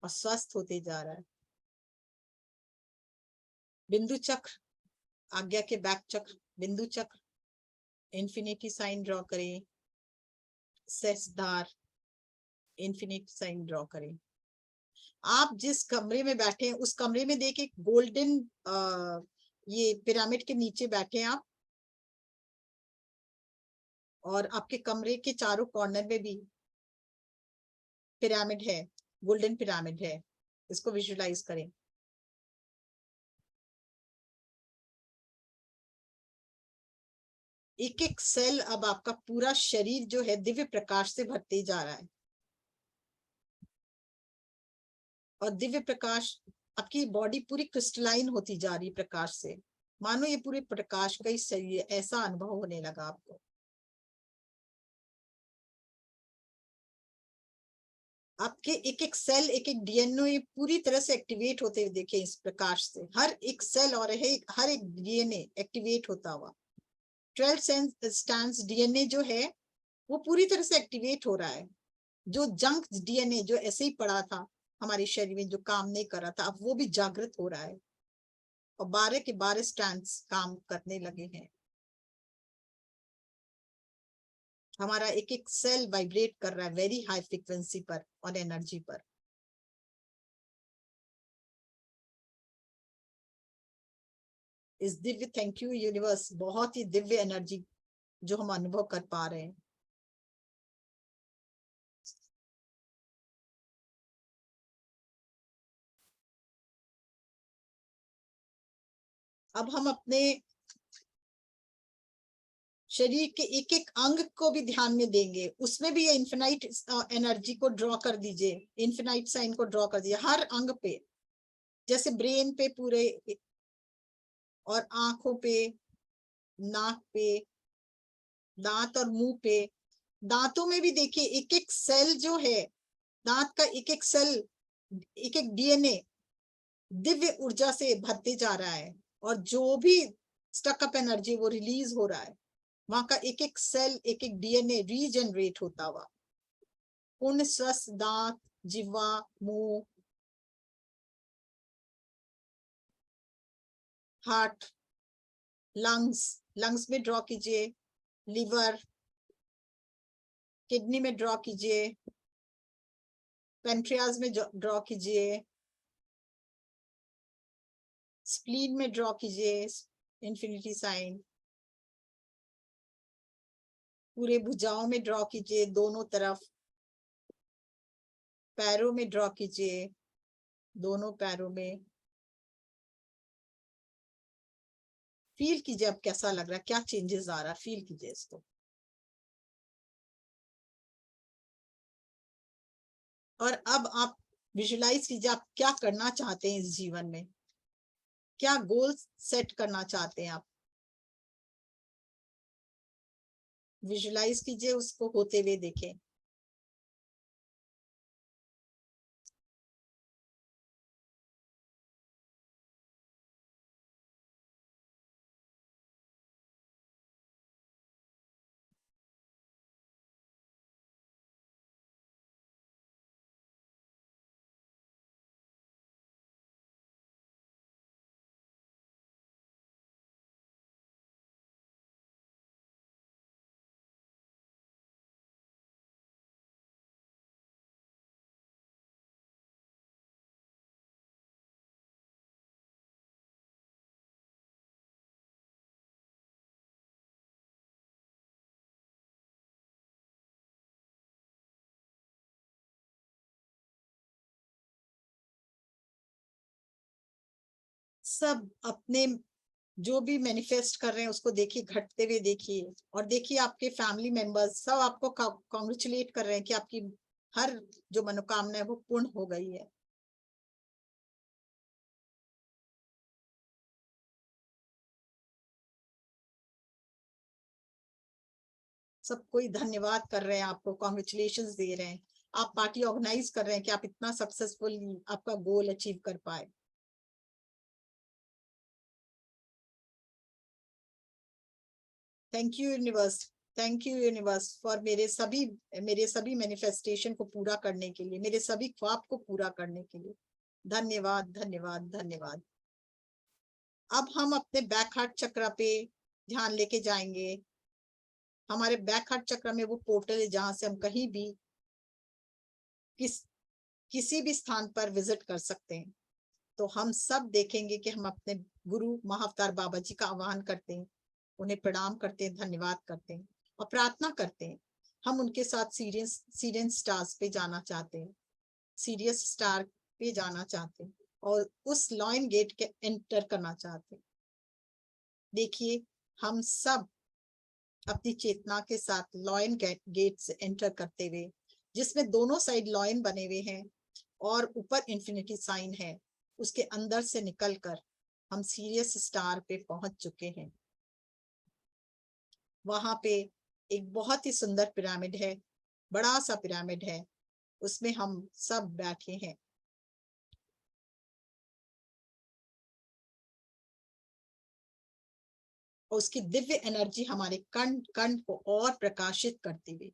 और स्वस्थ होते जा रहा है। बिंदु चक्र, आज्ञा के बैक चक्र, बिंदु चक्र इन्फिनिटी साइन ड्रॉ करें। सहस्त्रधार इन्फिनिटी साइन ड्रॉ करें। आप जिस कमरे में बैठे हैं उस कमरे में देखिए गोल्डन ये पिरामिड के नीचे बैठे हैं आप, और आपके कमरे के चारों कॉर्नर में भी पिरामिड है, गोल्डन पिरामिड है। इसको विजुलाइज करें। एक एक सेल, अब आपका पूरा शरीर जो है दिव्य प्रकाश से भरते जा रहा है और दिव्य प्रकाश, आपकी बॉडी पूरी क्रिस्टलाइन होती जा रही प्रकाश से। मानो ये पूरे प्रकाश का ही शरीर, ऐसा अनुभव होने लगा आपको। आपके एक एक सेल, एक एक डीएनए पूरी तरह से एक्टिवेट होते हुए देखे इस प्रकाश से। हर एक सेल और हर एक डीएनए एक्टिवेट होता हुआ। 12 स्ट्रैंड्स डीएनए जो है वो पूरी तरह से एक्टिवेट हो रहा है। जो जंक डीएनए जो ऐसे ही पड़ा था हमारे शरीर में, जो काम नहीं कर रहा था, अब वो भी जागृत हो रहा है और 12 के 12 स्ट्रैंड्स काम करने लगे हैं। हमारा एक एक सेल वाइब्रेट कर रहा है वेरी हाई फ्रीक्वेंसी पर और एनर्जी पर। इस दिव्य, थैंक यू यूनिवर्स, बहुत ही दिव्य एनर्जी जो हम अनुभव कर पा रहे हैं। अब हम अपने शरीर के एक एक अंग को भी ध्यान में देंगे, उसमें भी ये इन्फिनाइट एनर्जी को ड्रॉ कर दीजिए, इन्फिनाइट साइन को ड्रॉ कर दीजिए हर अंग पे, जैसे ब्रेन पे पूरे, और आंखों पे, नाक पे, दांत और मुंह पे। दांतों में भी देखिए एक एक सेल जो है, दांत का एक एक सेल, एक एक डीएनए दिव्य ऊर्जा से भरते जा रहा है, और जो भी स्टकअप एनर्जी वो रिलीज हो रहा है, वहां का एक एक सेल, एक एक डीएनए रीजनरेट होता हुआ। पूर्ण स्वस्थ दांत, जिह्वा, मुंह, हार्ट, लंग्स में ड्रॉ कीजिए, लिवर, किडनी में ड्रॉ कीजिए, पेंट्रियाज में ड्रॉ कीजिए, स्प्लीन में ड्रॉ कीजिए इन्फिनिटी साइन, पूरे भुजाओं में ड्रॉ कीजिए, दोनों तरफ, पैरों में ड्रॉ कीजिए, दोनों पैरों में। फील कीजिए अब कैसा लग रहा है, क्या चेंजेस आ रहा है, फील कीजिए इसको। और अब आप विजुलाइज कीजिए आप क्या करना चाहते हैं इस जीवन में, क्या गोल सेट करना चाहते हैं आप। विजुलाइज कीजिए, उसको होते हुए देखें। सब अपने जो भी मैनिफेस्ट कर रहे हैं उसको देखिए, घटते हुए देखिए, और देखिए आपके फैमिली मेंबर्स सब आपको कॉन्ग्रेचुलेट कर रहे हैं कि आपकी हर जो मनोकामना है वो पूर्ण हो गई है। सब कोई धन्यवाद कर रहे हैं, आपको कॉन्ग्रेचुलेशंस दे रहे हैं, आप पार्टी ऑर्गेनाइज कर रहे हैं कि आप इतना सक्सेसफुल आपका गोल अचीव कर पाए। थैंक यू यूनिवर्स फॉर मेरे सभी मैनिफेस्टेशन को पूरा करने के लिए, मेरे सभी ख्वाब को पूरा करने के लिए। धन्यवाद धन्यवाद धन्यवाद। अब हम अपने बैक हार्ट चक्र पे ध्यान लेके जाएंगे। हमारे बैक हार्ट चक्र में वो पोर्टल है जहां से हम कहीं भी किसी भी स्थान पर विजिट कर सकते हैं। तो हम सब देखेंगे कि हम अपने गुरु महाअवतार बाबा जी का आह्वान करते हैं, उन्हें प्रणाम करते हैं, धन्यवाद करते हैं और प्रार्थना करते हैं। हम उनके साथ सीरियन स्टार्स पे जाना चाहते हैं, सीरियस स्टार पे जाना चाहते हैं और उस लॉयन गेट के एंटर करना चाहते हैं। देखिए हम सब अपनी चेतना के साथ लॉयन गेट से एंटर करते हुए, जिसमें दोनों साइड लॉयन बने हुए हैं और ऊपर इन्फिनिटी साइन है, उसके अंदर से निकलकर हम सीरियस स्टार पे पहुंच चुके हैं। वहां पे एक बहुत ही सुंदर पिरामिड है, बड़ा सा पिरामिड है, उसमें हम सब बैठे हैं। और उसकी दिव्य एनर्जी हमारे कण कण को और प्रकाशित करती हुई,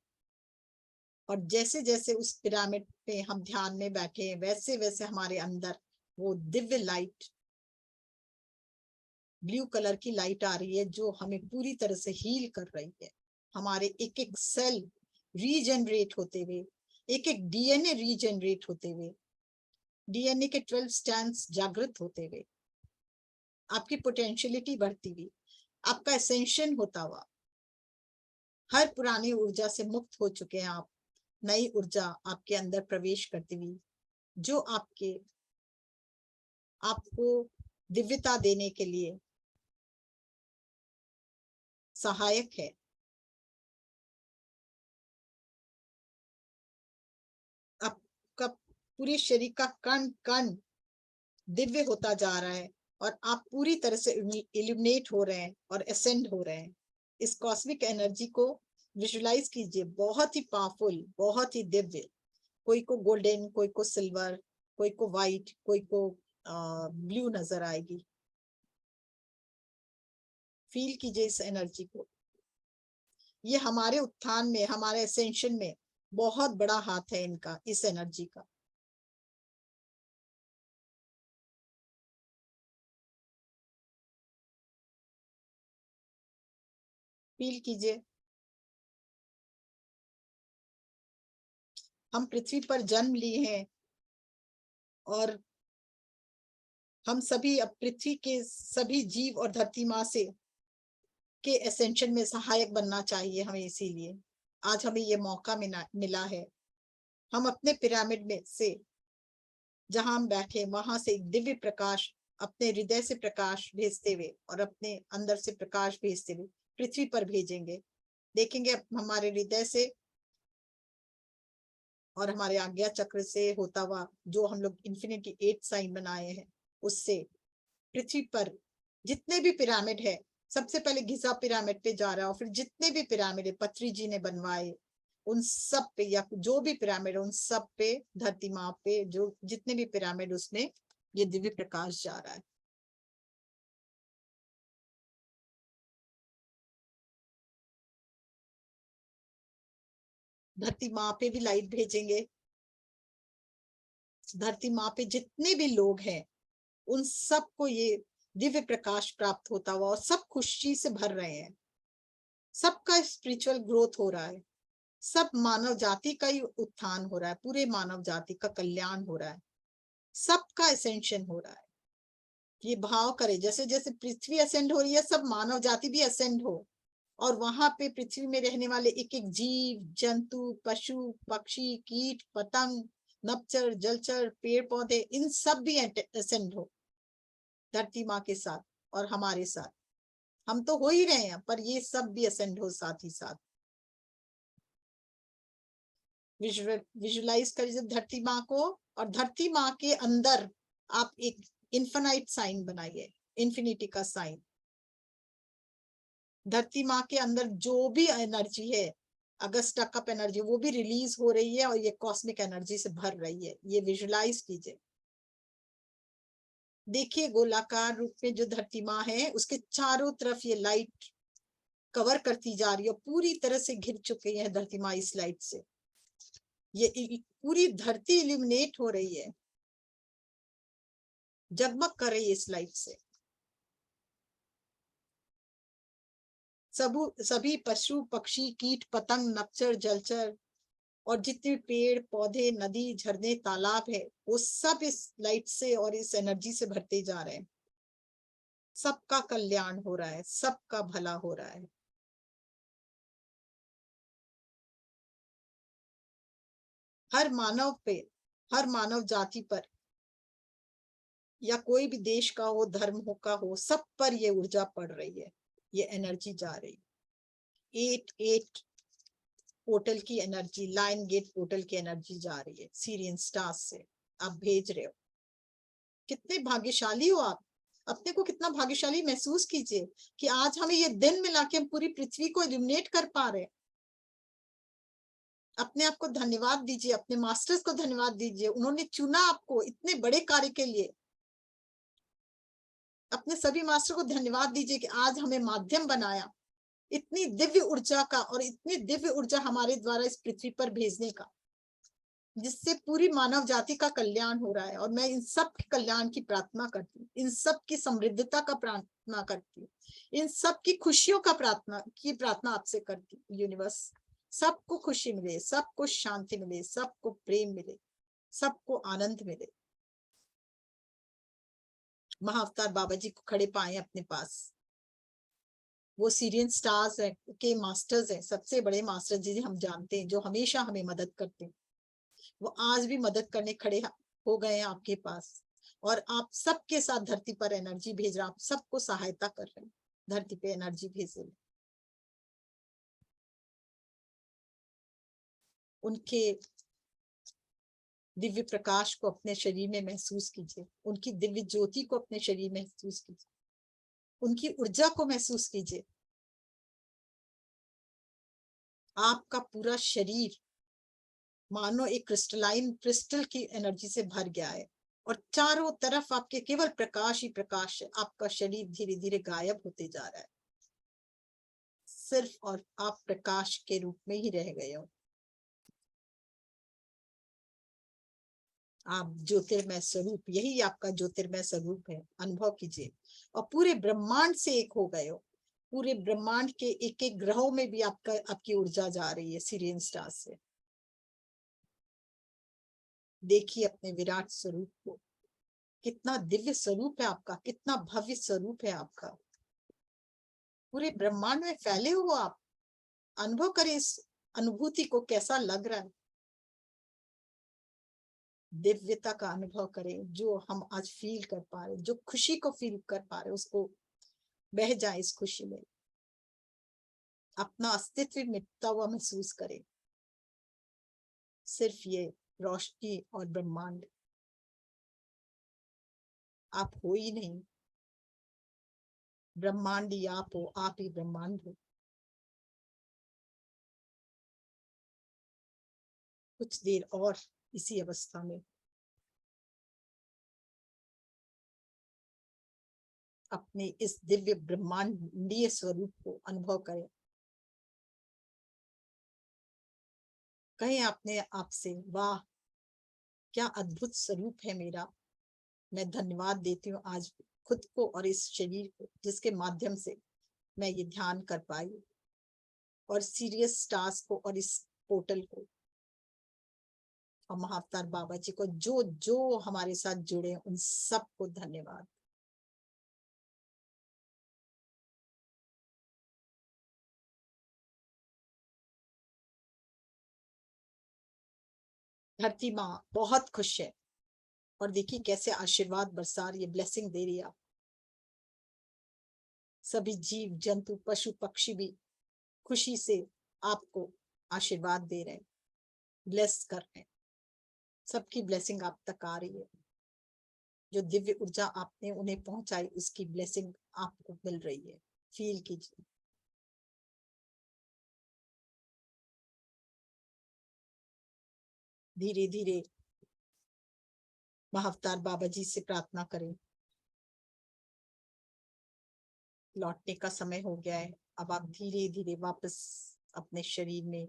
और जैसे जैसे उस पिरामिड पे हम ध्यान में बैठे हैं वैसे वैसे हमारे अंदर वो दिव्य लाइट, ब्लू कलर की लाइट आ रही है जो हमें पूरी तरह से हील कर रही है। हमारे एक एक सेल रीजनरेट होते हुए, एक एक डीएनए रीजनरेट होते हुए, डीएनए के 12 स्ट्रैंड्स जागृत होते हुए, आपकी पोटेंशियलिटी बढ़ती हुई, आपका एसेंशन होता हुआ, हर पुरानी ऊर्जा से मुक्त हो चुके हैं आप। नई ऊर्जा आपके अंदर प्रवेश करती हुई, जो आपको दिव्यता देने के लिए सहायक है। आपका पूरे शरीर का कण कण दिव्य होता जा रहा है और आप पूरी तरह से इल्यूमिनेट हो रहे हैं और असेंड हो रहे हैं। इस कॉस्मिक एनर्जी को विजुलाइज कीजिए, बहुत ही पावरफुल, बहुत ही दिव्य। कोई को गोल्डन, कोई को सिल्वर, कोई को व्हाइट, कोई को ब्लू नजर आएगी। फील कीजिए इस एनर्जी को। ये हमारे उत्थान में, हमारे एसेंशन में बहुत बड़ा हाथ है इनका, इस एनर्जी का। फील कीजिए। हम पृथ्वी पर जन्म लिए हैं और हम सभी अब पृथ्वी के सभी जीव और धरती माँ से के एसेंशन में सहायक बनना चाहिए हमें। इसीलिए आज हमें ये मौका मिला है। हम अपने पिरामिड में से जहां हम बैठे वहां से एक दिव्य प्रकाश, अपने हृदय से प्रकाश भेजते हुए और अपने अंदर से प्रकाश भेजते हुए पृथ्वी पर भेजेंगे। देखेंगे हमारे हृदय से और हमारे आज्ञा चक्र से होता हुआ जो हम लोग इन्फिनिटी 8 साइन बनाए हैं, उससे पृथ्वी पर जितने भी पिरामिड है, सबसे पहले गिजा पिरामिड पे जा रहा है और फिर जितने भी पिरामिड है पत्री जी ने बनवाए उन सब पे, या जो भी पिरामिड है उन सब पे, धरती माँ पे जो जितने भी पिरामिड, उसमें ये दिव्य प्रकाश जा रहा है। धरती माँ पे भी लाइट भेजेंगे। धरती माँ पे जितने भी लोग हैं उन सबको ये दिव्य प्रकाश प्राप्त होता हुआ और सब खुशी से भर रहे हैं। सबका स्पिरिचुअल ग्रोथ हो रहा है। सब मानव जाति का ही उत्थान हो रहा है। पूरे मानव जाति का कल्याण हो रहा है। सबका असेंशन हो रहा है। ये भाव करे जैसे जैसे पृथ्वी असेंड हो रही है, सब मानव जाति भी असेंड हो और वहां पे पृथ्वी में रहने वाले एक एक जीव, जंतु, पशु, पक्षी, कीट, पतंग, नभचर, जलचर, पेड़ पौधे, इन सब भी असेंड हो धरती माँ के साथ और हमारे साथ। हम तो हो ही रहे हैं, पर ये सब भी असेंड हो साथ ही साथ। विजुलाइज करिए धरती माँ को और धरती माँ के अंदर आप एक इन्फिनाइट साइन बनाइए, इन्फिनिटी का साइन। धरती माँ के अंदर जो भी एनर्जी है, अगस्टा कप एनर्जी, वो भी रिलीज हो रही है और ये कॉस्मिक एनर्जी से भर रही है। ये विजुलाइज कीजिए। देखिए गोलाकार रूप में जो धरती माँ है उसके चारों तरफ ये लाइट कवर करती जा रही है। पूरी तरह से घिर चुकी है धरती माँ इस लाइट से। ये पूरी धरती इल्यूमिनेट हो रही है, जगमग कर रही है इस लाइट से। सभी पशु, पक्षी, कीट, पतंग, नभचर, जलचर और जितने पेड़ पौधे, नदी, झरने, तालाब है, वो सब इस लाइट से और इस एनर्जी से भरते जा रहे हैं। सबका कल्याण हो रहा है, सबका भला हो रहा है। हर मानव पे, हर मानव जाति पर, या कोई भी देश का हो, धर्म हो का हो, सब पर ये ऊर्जा पड़ रही है, ये एनर्जी जा रही है। 8 पोर्टल की एनर्जी, लाइन गेट पोर्टल की एनर्जी जा रही है सीरियन स्टार्स से, आप भेज रहे हो। कितने भाग्यशाली हो आप। अपने को कितना भाग्यशाली महसूस कीजिए कि आज हमें ये दिन मिला कि हम पूरी पृथ्वी को इल्यूमिनेट कर पा रहे हैं। अपने आप को धन्यवाद दीजिए, अपने मास्टर्स को धन्यवाद दीजिए, उन्होंने चुना आपको इतने बड़े कार्य के लिए। अपने सभी मास्टर को धन्यवाद दीजिए कि आज हमें माध्यम बनाया इतनी दिव्य ऊर्जा का और इतनी दिव्य ऊर्जा हमारे द्वारा इस पृथ्वी पर भेजने का, जिससे पूरी मानव जाति का कल्याण हो रहा है। और मैं इन सब के कल्याण की प्रार्थना करती हूँ, इन सब की समृद्धता का प्रार्थना करती हूँ, इन सब की खुशियों का प्रार्थना आपसे करती हूँ। यूनिवर्स सबको खुशी मिले, सबको शांति मिले, सबको प्रेम मिले, सबको आनंद मिले। महाअवतार बाबा जी को खड़े पाए अपने पास। वो सीरियन स्टार्स के मास्टर्स हैं, सबसे बड़े मास्टर जी हम जानते हैं, जो हमेशा हमें मदद करते हैं। वो आज भी मदद करने खड़े हो गए हैं आपके पास और आप सबके साथ धरती पर एनर्जी भेज रहे हैं। आप सबको सहायता कर रहे हैं, धरती पे एनर्जी भेज रहे हैं। उनके दिव्य प्रकाश को अपने शरीर में महसूस कीजिए, उनकी दिव्य ज्योति को अपने शरीर में महसूस कीजिए, उनकी ऊर्जा को महसूस कीजिए। आपका पूरा शरीर मानो एक क्रिस्टल की एनर्जी से भर गया है और चारों तरफ आपके केवल प्रकाश ही प्रकाश है। आपका शरीर धीरे धीरे गायब होते जा रहा है, सिर्फ और आप प्रकाश के रूप में ही रह गए हो। आप ज्योतिर्मय स्वरूप, यही आपका ज्योतिर्मय स्वरूप है, अनुभव कीजिए। और पूरे ब्रह्मांड से एक हो गए हो, पूरे ब्रह्मांड के एक एक ग्रहों में भी आपकी ऊर्जा जा रही है सिरियन स्टार से। देखिए अपने विराट स्वरूप को, कितना दिव्य स्वरूप है आपका, कितना भव्य स्वरूप है आपका। पूरे ब्रह्मांड में फैले हो आप। अनुभव करें इस अनुभूति को, कैसा लग रहा है। दिव्यता का अनुभव करें जो हम आज फील कर पा रहे, जो खुशी को फील कर पा रहे, उसको बह जाए इस खुशी में। अपना अस्तित्व मिटता हुआ महसूस करें। सिर्फ ये रोशनी और ब्रह्मांड, आप हो ही नहीं। ब्रह्मांड ही आप हो, आप ही ब्रह्मांड हो। कुछ देर और इसी अवस्था में अपने इस दिव्य ब्रह्मांडीय स्वरूप को अनुभव करें। कहें अपने आप से, वाह क्या अद्भुत स्वरूप है मेरा। मैं धन्यवाद देती हूँ आज खुद को और इस शरीर को, जिसके माध्यम से मैं ये ध्यान कर पाई, और सीरियस स्टार्स को और इस पोर्टल को और महाअवतार बाबा जी को, जो जो हमारे साथ जुड़े, उन सबको धन्यवाद। धरती माँ बहुत खुश है और देखिए कैसे आशीर्वाद बरसा रही है, ब्लेसिंग दे रही है। सभी जीव जंतु पशु पक्षी भी खुशी से आपको आशीर्वाद दे रहे हैं, ब्लेस कर रहे हैं। सबकी ब्लेसिंग आप तक आ रही है। जो दिव्य ऊर्जा आपने उन्हें पहुंचाई, उसकी ब्लेसिंग आपको मिल रही है। फील कीजिए। धीरे धीरे महाअवतार बाबा जी से प्रार्थना करें, लौटने का समय हो गया है। अब आप धीरे धीरे वापस अपने शरीर में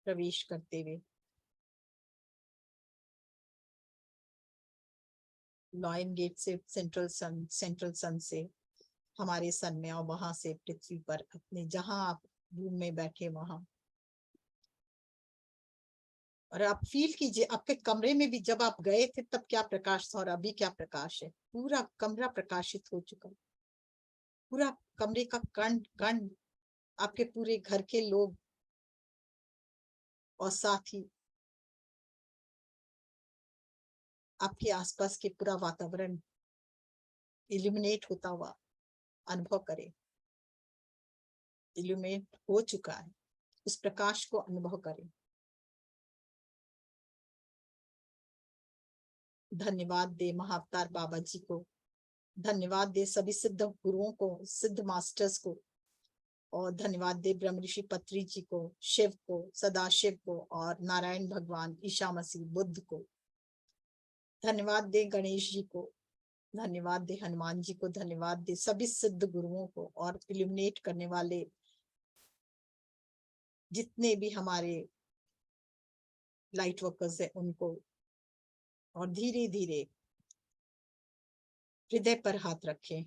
प्रवेश करते हुए लॉयन गेट से सेंट्रल सन से हमारे सन में, और वहां से पृथ्वी पर अपने जहां आप रूम में बैठे वहां। और आप फील कीजिए आपके कमरे में भी जब आप गए थे तब क्या प्रकाश था और अभी क्या प्रकाश है। पूरा कमरा प्रकाशित हो चुका, पूरा कमरे का कण कण, आपके पूरे घर के लोग और साथ ही आपके आसपास के पूरा वातावरण इल्यूमिनेट होता हुआ अनुभव करें। इल्यूमिनेट हो चुका है, उस प्रकाश को अनुभव करें। धन्यवाद दे महाअवतार बाबा जी को, धन्यवाद दे सभी सिद्ध गुरुओं को, सिद्ध मास्टर्स को, और धन्यवाद दे ब्रह्म ऋषि पत्री जी को, शिव को, सदाशिव को, और नारायण भगवान, ईशा मसीह, बुद्ध को। धन्यवाद दे गणेश जी को, धन्यवाद दे हनुमान जी को, धन्यवाद दे सभी सिद्ध गुरुओं को, और इल्यूमिनेट करने वाले जितने भी हमारे लाइट वर्कर्स है उनको। और धीरे धीरे हृदय पर हाथ रखें,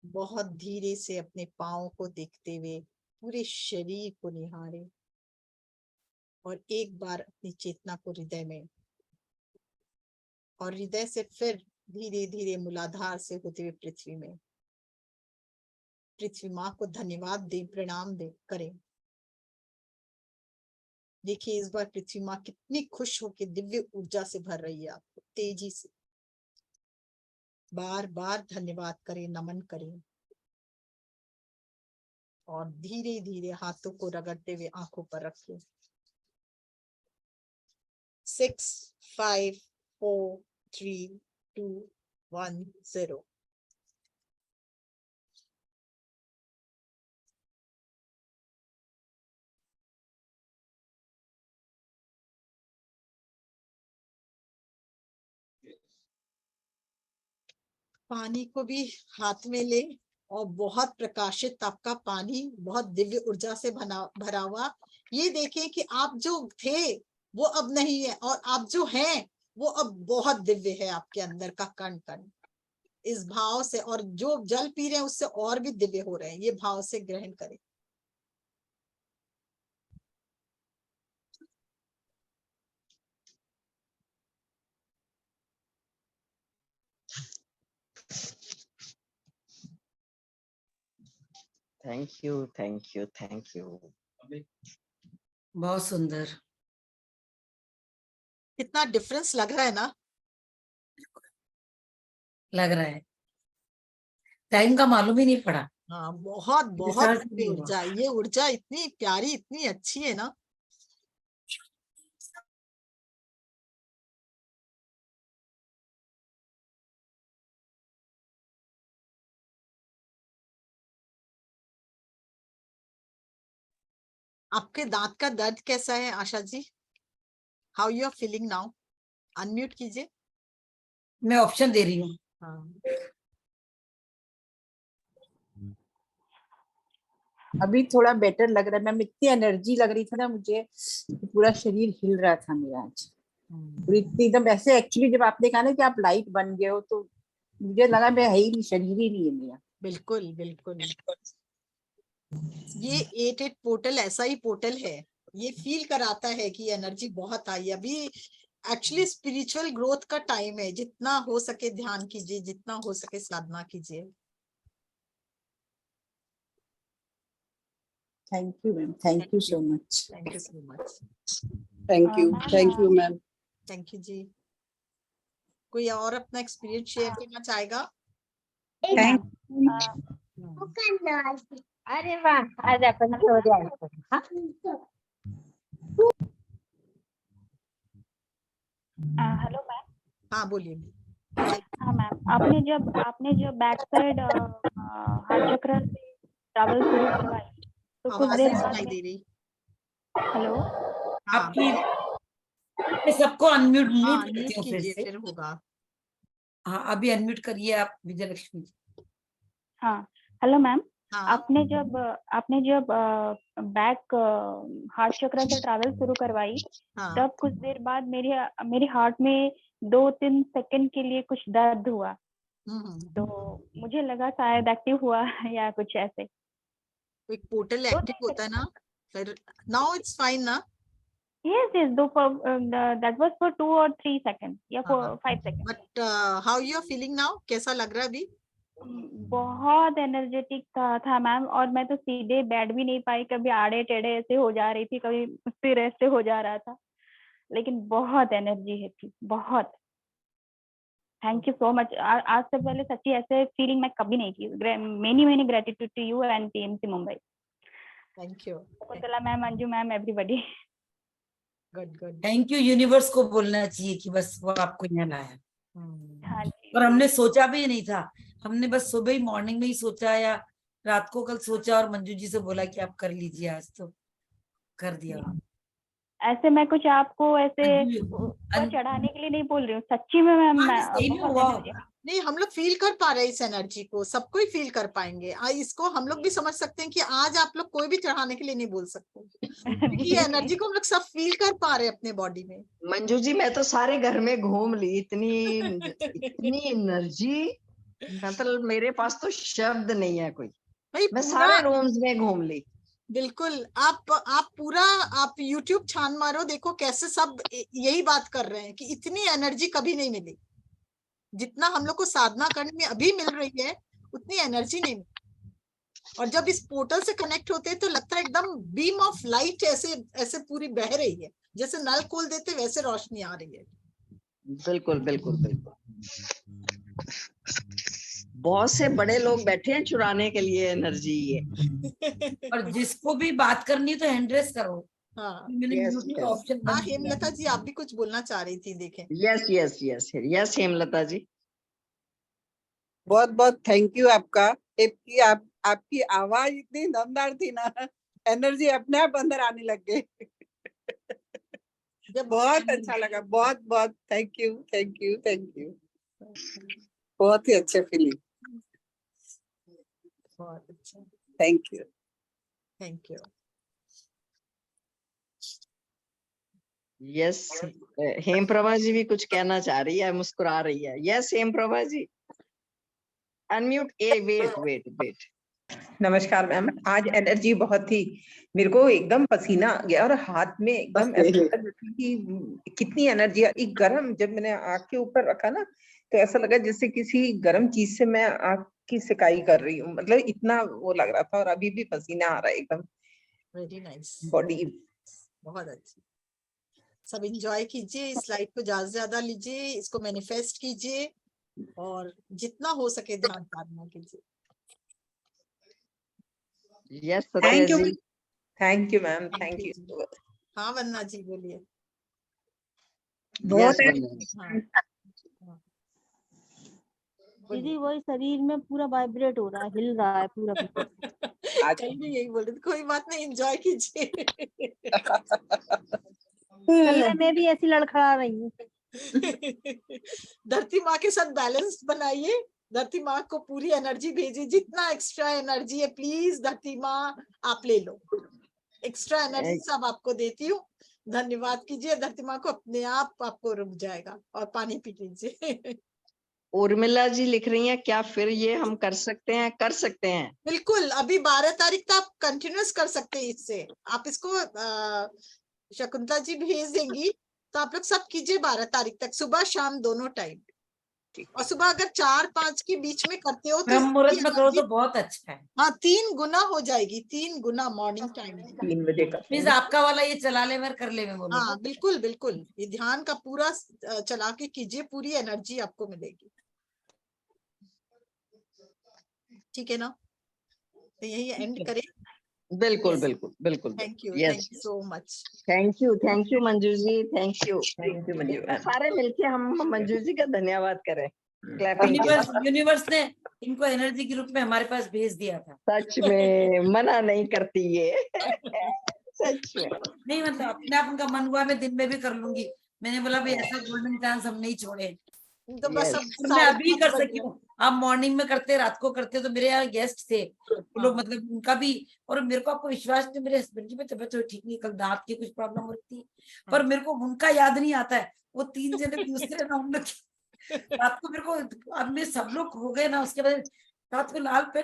बहुत धीरे से अपने पाँव को देखते हुए पूरे शरीर को निहारें, और एक बार अपनी चेतना को हृदय में, और हृदय से फिर धीरे धीरे मूलाधार से होते हुए पृथ्वी में, पृथ्वी माँ को धन्यवाद दे, प्रणाम दे करें। देखिए इस बार पृथ्वी माँ कितनी खुश होकर दिव्य ऊर्जा से भर रही है आपको, तेजी से। बार बार धन्यवाद करें, नमन करें, और धीरे धीरे हाथों को रगड़ते हुए आंखों पर रखिए। 6, 5, 4, 3, 2, 1, 0। पानी को भी हाथ में ले और बहुत प्रकाशित आपका पानी, बहुत दिव्य ऊर्जा से भरा हुआ। ये देखें कि आप जो थे वो अब नहीं है, और आप जो हैं वो अब बहुत दिव्य है आपके अंदर का कण कण। इस भाव से, और जो जल पी रहे हैं उससे और भी दिव्य हो रहे हैं, ये भाव से ग्रहण करें। Thank you, thank you, thank you. बहुत सुंदर। कितना डिफरेंस लग रहा है ना? लग रहा है, टाइम का मालूम ही नहीं पड़ा। हाँ, बहुत बहुत रिसर्च भी हुआ। ऊर्जा, ये ऊर्जा इतनी प्यारी, इतनी अच्छी है ना। आपके दांत का दर्द कैसा है Asha ji? How you are feeling now? Unmute कीजिए। मैं ऑप्शन दे रही हूँ। हाँ, अभी थोड़ा बेटर लग रहा है मैम। इतनी एनर्जी लग रही थी ना मुझे, पूरा शरीर हिल रहा था मेरा आज। पूरी इतनी एकदम ऐसे, एक्चुअली जब आपने कहा ना कि आप लाइट बन गए हो, तो मुझे लगा मैं है ही नहीं, शरीर ही नहीं है मेरा। बिल्कुल बिल्कुल। ये 8 पोर्टल ऐसा ही पोर्टल है, ये फील कराता है कि एनर्जी बहुत आई। अभी एक्चुअली स्पिरिचुअल ग्रोथ का टाइम है, जितना हो सके ध्यान कीजिए, जितना हो सके साधना कीजिए। Thank you ma'am, thank you so much. Thank you so much. Thank you ma'am. Thank you ji. कोई और अपना एक्सपीरियंस शेयर करना चाहेगा? अरे वाह, आज अपन सो जाए। Hello ma'am. हाँ बोलिए। हाँ मैम, आपने जब बैक साइड हार्ट चक्र से ट्रैवल शुरू करवाई तो कुछ आवाज देर नहीं बाद सुनाई में। दे रही। हेलो। हाँ आपकी मैं सबको अनम्यूट हाँ, करती म्यूट हूँ फिर कीजिए से। फिर होगा। हाँ, अभी अनम्यूट करिए आप विजयलक्ष्मी जी। हाँ हेलो मैम। हाँ आपने जब बैक हार्ट चक्र से ट्रैवल शुरू करवाई, हाँ तब कुछ देर बाद मेरे हार्ट में 2-3 सेकंड के लिए कुछ दर्द हुआ, तो मुझे लगा शायद एक्टिव हुआ या कुछ ऐसे। एक पोर्टल एक्टिव होता है ना, फिर नाउ इट्स फाइन ना। Yes, that was for 2 or 3 seconds या for 5 seconds. But how you are feeling now? कैसा लग रहा है अभी? बहुत एनर्जेटिक था मैम, और मैं तो सीधे बैठ भी नहीं पाई, कभी आड़े टेढ़े ऐसे हो जा रही थी, कभी फिर ऐसे हो जा रहा था, लेकिन बहुत एनर्जी है थी, बहुत। Thank you so much. आज से पहले सच्ची ऐसे फीलिंग मैं कभी नहीं की। Many gratitude to you and TMC Mumbai. Thank you. Kotla ma'am, Anju ma'am, everybody. Good good. Thank you universe को बोलना चाहिए कि बस वो आपको यहाँ लाया। हाँ जी। और हमने सोचा भी नहीं था, हमने बस सुबह ही मॉर्निंग में ही सोचा या रात को कल सोचा और मंजू जी से बोला कि आप कर लीजिए, आज तो कर दिया। ऐसे मैं कुछ आपको ऐसे ऊपर चढ़ाने के लिए नहीं बोल रही हूँ, सच्ची में मैम सही में बहुत हुआ एनर्जी। नहीं, हम लोग फील कर पा रहे हैं इस एनर्जी को, सबको ही फील कर पाएंगे। इसको हम लोग भी समझ सकते हैं कि आज आप लोग कोई भी चढ़ाने के लिए नहीं बोल सकते, क्योंकि ये एनर्जी को हम लोग सब फील कर पा रहे हैं अपने बॉडी में। मंजू जी, मैं तो सारे घर में घूम ली, इतनी इतनी एनर्जी, मतलब मेरे पास तो शब्द नहीं है कोई। भाई मैं पूरा सारे रूम्स में घूम ली। बिल्कुल। आप पूरा आप YouTube छान मारो, देखो कैसे सब यही बात कर रहे हैं कि इतनी एनर्जी कभी नहीं मिली। जितना हम लोग को साधना करने में अभी मिल रही है, उतनी एनर्जी नहीं मिली। और जब इस पोर्टल से कनेक्ट होते हैं तो लगता है एकदम बीम ऑफ लाइट ऐसे ऐसे पूरी बह रही है, जैसे नल खोल देते वैसे रोशनी आ रही है। बिल्कुल बिल्कुल बिल्कुल। बहुत से बड़े लोग बैठे हैं चुराने के लिए एनर्जी ये। और जिसको भी बात करनी है तो हैंड रेस करो। हाँ मैंने Yes, म्यूट का yes. ऑप्शन हाँ बंद किया। हेमलता जी आप भी कुछ बोलना चाह रही थी, देखें। Yes yes yes yes Hemlata ji. बहुत बहुत थैंक यू आपका। आपकी आवाज इतनी दमदार थी ना, एनर्जी अपने आप अंदर आने लग गई। जब बहुत अच्छा लगा, बहुत बहुत thank you thank you thank you. बहुत ही अच्छा फीलिंग, बहुत अच्छा, thank you. Thank you. Yes Hem Prabha ji भी कुछ कहना चाह रही है, मुस्कुरा रही है। Yes Hem Prabha ji unmute. Wait wait wait. नमस्कार मैम। आज एनर्जी बहुत थी, मेरे को एकदम पसीना आ गया और हाथ में एकदम ऐसा लगा जैसे कि कितनी एनर्जी। एक गरम, जब मैंने आँख के ऊपर रखा ना तो ऐसा लगा जैसे किसी गरम चीज से मैं आँख की सिकाई कर रही हूँ, मतलब इतना वो लग रहा था। और अभी भी पसीना आ रहा है एकदम वेरी नाइस, बॉडी। बहुत अच्छी। सब एंजॉय कीजिए, इस लाइट को ज्यादा से ज्यादा लीजिए, इसको मैनिफेस्ट कीजिए और जितना हो सके ध्यान साधना कीजिए। यस सत्या थैंक यू, जी। थैंक यू मैम, थैंक जी। यू। हाँ वंदना जी बोलिए। बहुत हाँ दीदी वही शरीर में पूरा वाइब्रेट हो रहा है, हिल रहा है पूरा। कल भी यही बोल रहे थे, कोई बात नहीं, एंजॉय कीजिए। चलने में भी ऐसी लड़खड़ा रही हूँ। धरती माँ के साथ बैलेंस बनाइए, धरती माँ को पूरी एनर्जी भेजिए, जितना एक्स्ट्रा एनर्जी है प्लीज धरती माँ आप ले लो, एक्स्ट्रा एनर्जी सब आपको देती हूँ। धन्यवाद कीजिए धरती माँ को, अपने आप आपको रुक जाएगा। और पानी पी लीजिए। उर्मिला जी लिख रही हैं, क्या फिर ये हम कर सकते हैं? कर सकते हैं बिल्कुल, अभी 12 तारीख तक आप कंटिन्यूस कर सकते हैं। इससे आप इसको शकुंतला जी भेज देंगी तो आप लोग सब कीजिए 12 तारीख तक, सुबह शाम दोनों टाइम। और सुबह अगर 4-5 के बीच में करते हो तो ब्रह्म मुहूर्त में करो तो बहुत अच्छा है। हाँ 3 गुना हो जाएगी, 3 गुना मॉर्निंग टाइम में। 3 बजे का प्लीज आपका वाला ये चला ले मैं कर ले में बोलो। हाँ बिल्कुल बिल्कुल, ये ध्यान का पूरा चला के कीजिए, पूरी एनर्जी आपको मिलेगी। ठीक है ना, तो यही एंड करें। बिल्कुल Yes. बिल्कुल बिल्कुल। Thank you so much. Thank you Manju ji, thank you Manju ma'am. सारे मिलके हम मंजू जी का धन्यवाद करें। क्लैपिंग यूनिवर्स ने इनको एनर्जी के रूप में हमारे पास भेज दिया था। सच में मना नहीं करती ये। सच में नहीं मतलब अपने आप उनका मन हुआ मैं दिन में भी कर लूंगी। मैंने बोला भाई ऐसा गोल्डन चांस हम नहीं छोड़े, तो बस अब और मैं अभी कर 5:30 सकती हूँ। आप मॉर्निंग में करते, रात को करते, तो मेरे यहाँ गेस्ट थे वो लोग, मतलब उनका भी। और मेरे को आपको विश्वास नहीं, मेरे हस्बैंड की भी तबीयत ठीक नहीं, कल दांत की कुछ प्रॉब्लम हो रही थी, पर मेरे को उनका याद नहीं आता है। वो 3 जने दूसरे ना, उन लोग रात को मेरे को, अब में सब लोग हो गए ना, उसके बाद रात को लाल पेन